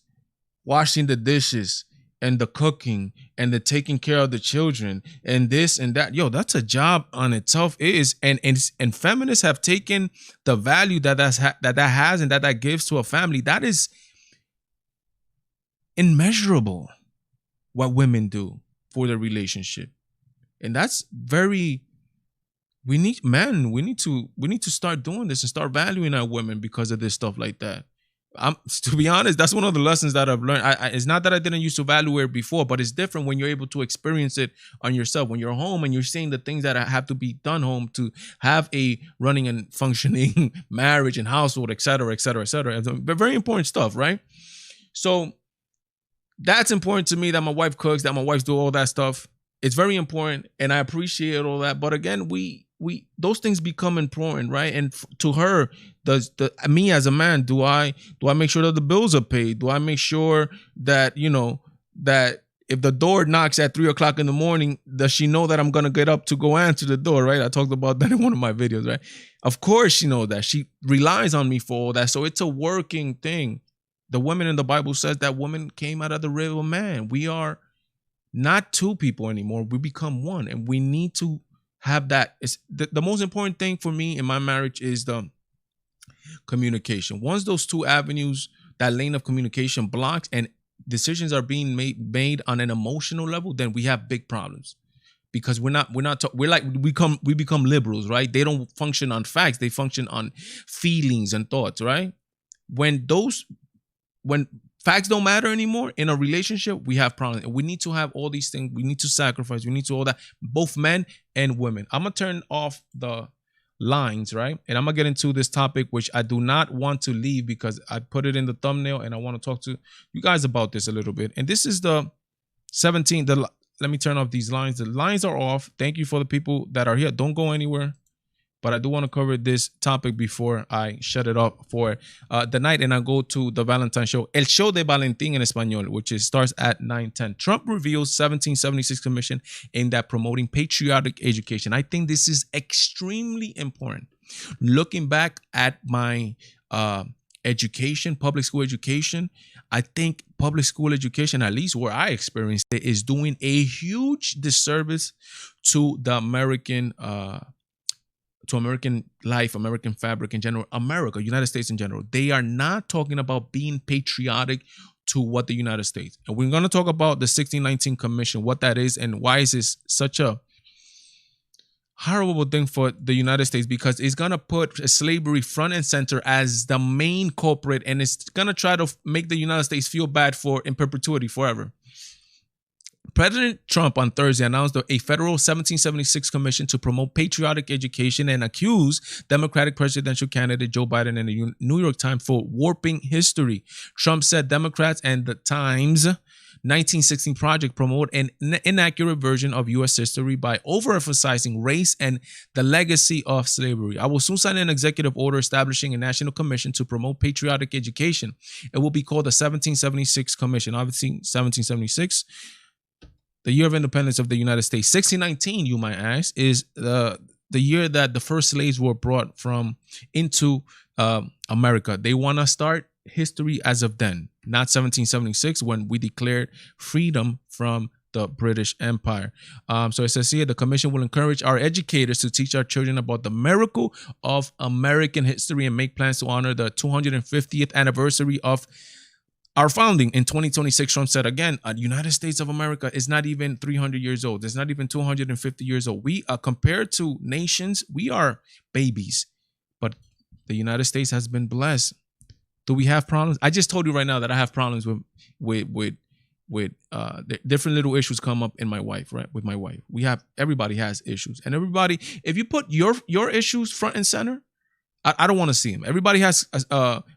washing the dishes and the cooking and the taking care of the children and this and that, that's a job on itself. It is, and feminists have taken the value that has and that gives to a family. That is immeasurable what women do for their relationship. And that's we need to start doing this and start valuing our women because of this stuff like that. To be honest, that's one of the lessons that I've learned. It's not that I didn't used to value it before, but it's different when you're able to experience it on yourself. When you're home and you're seeing the things that have to be done home to have a running and functioning marriage and household, et cetera, et cetera, et cetera. Very important stuff, right? So that's important to me, that my wife cooks, that my wife do all that stuff. It's very important, and I appreciate all that. But again, we those things become important, right? And to her, me as a man, do I make sure that the bills are paid? Do I make sure that that if the door knocks at 3:00 in the morning, does she know that I'm gonna get up to go answer the door, right? I talked about that in one of my videos, right? Of course she knows that. She relies on me for all that, so it's a working thing. The woman in the Bible says that woman came out of the rib of man. We are not two people anymore. We become one, and we need to have that. It's the most important thing for me in my marriage is the communication. Once those two avenues, that lane of communication blocks and decisions are being made on an emotional level, then we have big problems, because we become liberals, right? They don't function on facts. They function on feelings and thoughts, right? When facts don't matter anymore in a relationship, we have problems. We need to have all these things. We need to sacrifice. We need to all that, both men and women. I'm going to turn off the lines, right? And I'm going to get into this topic, which I do not want to leave because I put it in the thumbnail and I want to talk to you guys about this a little bit. And this is the 17. Let me turn off these lines. The lines are off. Thank you for the people that are here. Don't go anywhere. But I do want to cover this topic before I shut it off for the night and I go to the Valentine show. El show de Valentín en español, which starts at 9:10. Trump reveals 1776 commission aimed at promoting patriotic education. I think this is extremely important. Looking back at my education, public school education, I think public school education, at least where I experienced it, is doing a huge disservice to the American to American life, American fabric in general, America, United States in general. They are not talking about being patriotic to what the United States. And we're going to talk about the 1619 Commission, what that is, and why is this such a horrible thing for the United States, because it's going to put slavery front and center as the main culprit, and it's going to try to make the United States feel bad for in perpetuity forever. President Trump on Thursday announced a federal 1776 commission to promote patriotic education and accused Democratic presidential candidate Joe Biden and the New York Times for warping history. Trump said Democrats and the Times 1916 project promote an inaccurate version of U.S. history by overemphasizing race and the legacy of slavery. I will soon sign an executive order establishing a national commission to promote patriotic education. It will be called the 1776 Commission. Obviously, 1776, the year of independence of the United States. 1619, you might ask, is the year that the first slaves were brought into America. They want to start history as of then, not 1776 when we declared freedom from the British Empire. So it says here, the commission will encourage our educators to teach our children about the miracle of American history and make plans to honor the 250th anniversary of our founding in 2026. Trump said again, United States of America is not even 300 years old. It's not even 250 years old. We are, compared to nations, we are babies. But the United States has been blessed. Do we have problems? I just told you right now that I have problems with different little issues come up in my wife, right? With my wife. Everybody has issues. And everybody, if you put your issues front and center, I don't want to see them. Everybody has,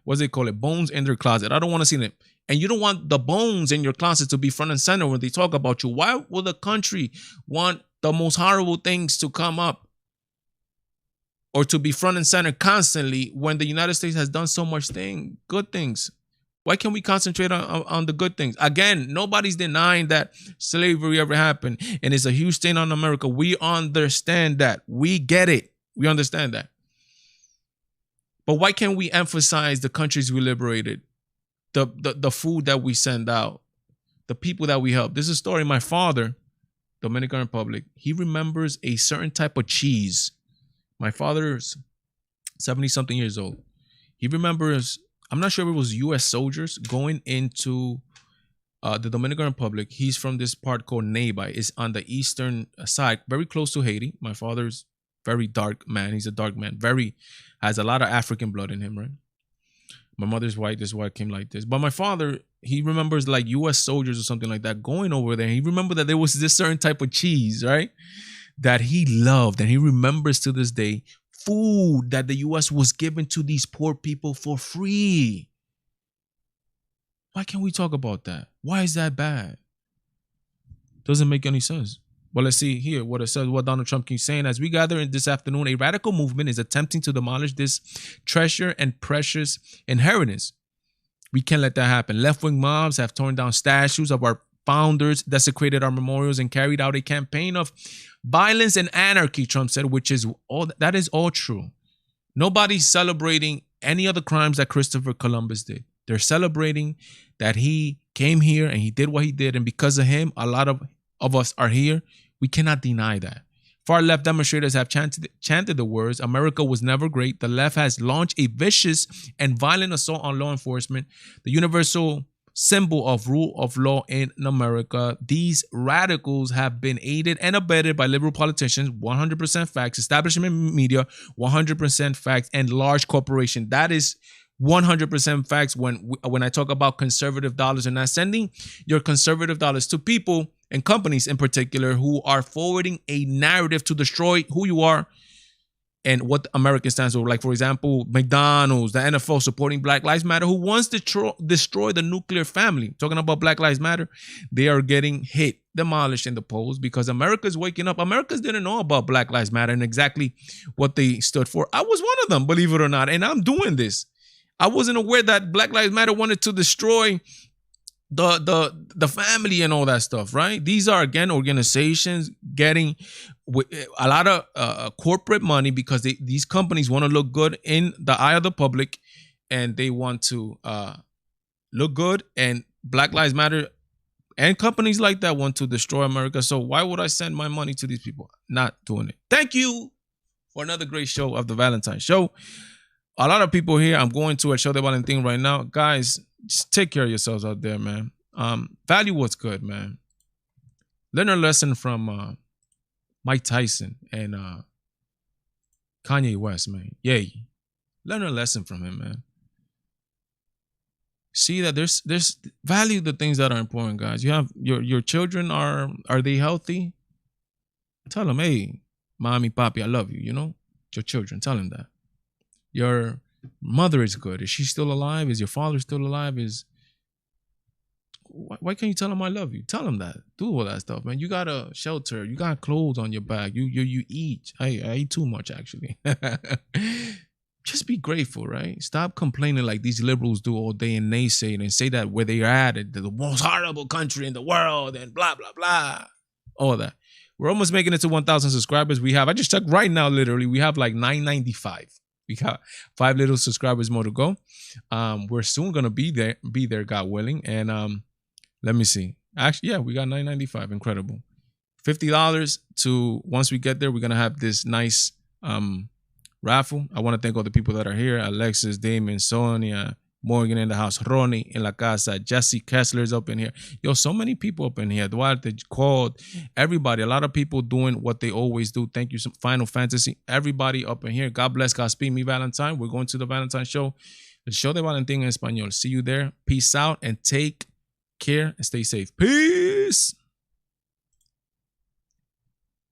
what's they call it, bones in their closet. I don't want to see them. And you don't want the bones in your closet to be front and center when they talk about you. Why will the country want the most horrible things to come up or to be front and center constantly when the United States has done so much good things? Why can't we concentrate on the good things? Again, nobody's denying that slavery ever happened and it's a huge stain on America. We understand that. We get it. We understand that. But why can't we emphasize the countries we liberated, the food that we send out, the people that we help? This is a story. My father, Dominican Republic, he remembers a certain type of cheese. My father's 70-something years old. He remembers, I'm not sure if it was U.S. soldiers going into the Dominican Republic. He's from this part called Neiba. It's on the eastern side, very close to Haiti. My father's very dark man. He's a dark man. Has a lot of African blood in him, right? My mother's white. This is why it came like this. But my father, he remembers like U.S. soldiers or something like that going over there. He remembered that there was this certain type of cheese, right? That he loved. And he remembers to this day food that the U.S. was giving to these poor people for free. Why can't we talk about that? Why is that bad? Doesn't make any sense. Well, let's see here what it says, what Donald Trump keeps saying. As we gather in this afternoon, a radical movement is attempting to demolish this treasure and precious inheritance. We can't let that happen. Left-wing mobs have torn down statues of our founders, desecrated our memorials, and carried out a campaign of violence and anarchy, Trump said, which is all that is all true. Nobody's celebrating any of the crimes that Christopher Columbus did. They're celebrating that he came here and he did what he did. And because of him, a lot of us are here. We cannot deny that. Far left demonstrators have chanted the words, America was never great. The left has launched a vicious and violent assault on law enforcement, the universal symbol of rule of law in America. These radicals have been aided and abetted by liberal politicians, 100% facts, establishment media, 100% facts, and large corporation. That is 100% facts when I talk about conservative dollars and not sending your conservative dollars to people and companies in particular who are forwarding a narrative to destroy who you are and what America stands for. Like, for example, McDonald's, the NFL supporting Black Lives Matter, who wants to destroy the nuclear family. Talking about Black Lives Matter, they are getting hit, demolished in the polls because America's waking up. Americans didn't know about Black Lives Matter and exactly what they stood for. I was one of them, believe it or not, and I'm doing this. I wasn't aware that Black Lives Matter wanted to destroy the family and all that stuff, right? These are, again, organizations getting a lot of corporate money because these companies want to look good in the eye of the public, and they want to look good, and Black Lives Matter and companies like that want to destroy America. So why would I send my money to these people? Not doing it. Thank you for another great show of the Valentine Show. A lot of people here. I'm going to El Show de Valentin right now. Guys, just take care of yourselves out there, man. Value what's good, man. Learn a lesson from Mike Tyson and Kanye West, man. Yay. Learn a lesson from him, man. See that there's value the things that are important, guys. You have your children are they healthy? Tell them, hey, mommy, papi, I love you, you know? Your children, tell them that. Your mother is good. Is she still alive? Is your father still alive? Why can't you tell them I love you? Tell them that. Do all that stuff, man. You got a shelter. You got clothes on your back. You eat. I eat too much, actually. Just be grateful, right? Stop complaining like these liberals do all day and naysay and say that where they are at, the most horrible country in the world and blah, blah, blah. All that. We're almost making it to 1,000 subscribers. I just checked right now, literally, we have like 995. We got 5 little subscribers more to go. We're soon gonna be there, God willing. And let me see. Actually, yeah, we got 995. Incredible. $50 to once we get there, we're gonna have this nice raffle. I want to thank all the people that are here: Alexis, Damon, Sonia, Morgan in the house, Ronnie in la casa, Jesse Kessler's up in here. Yo, so many people up in here. Duarte called, everybody. A lot of people doing what they always do. Thank you, Final Fantasy. Everybody up in here. God bless, Godspeed me, Valentine. We're going to the Valentine Show. The show de Valentin en español. See you there. Peace out and take care and stay safe. Peace.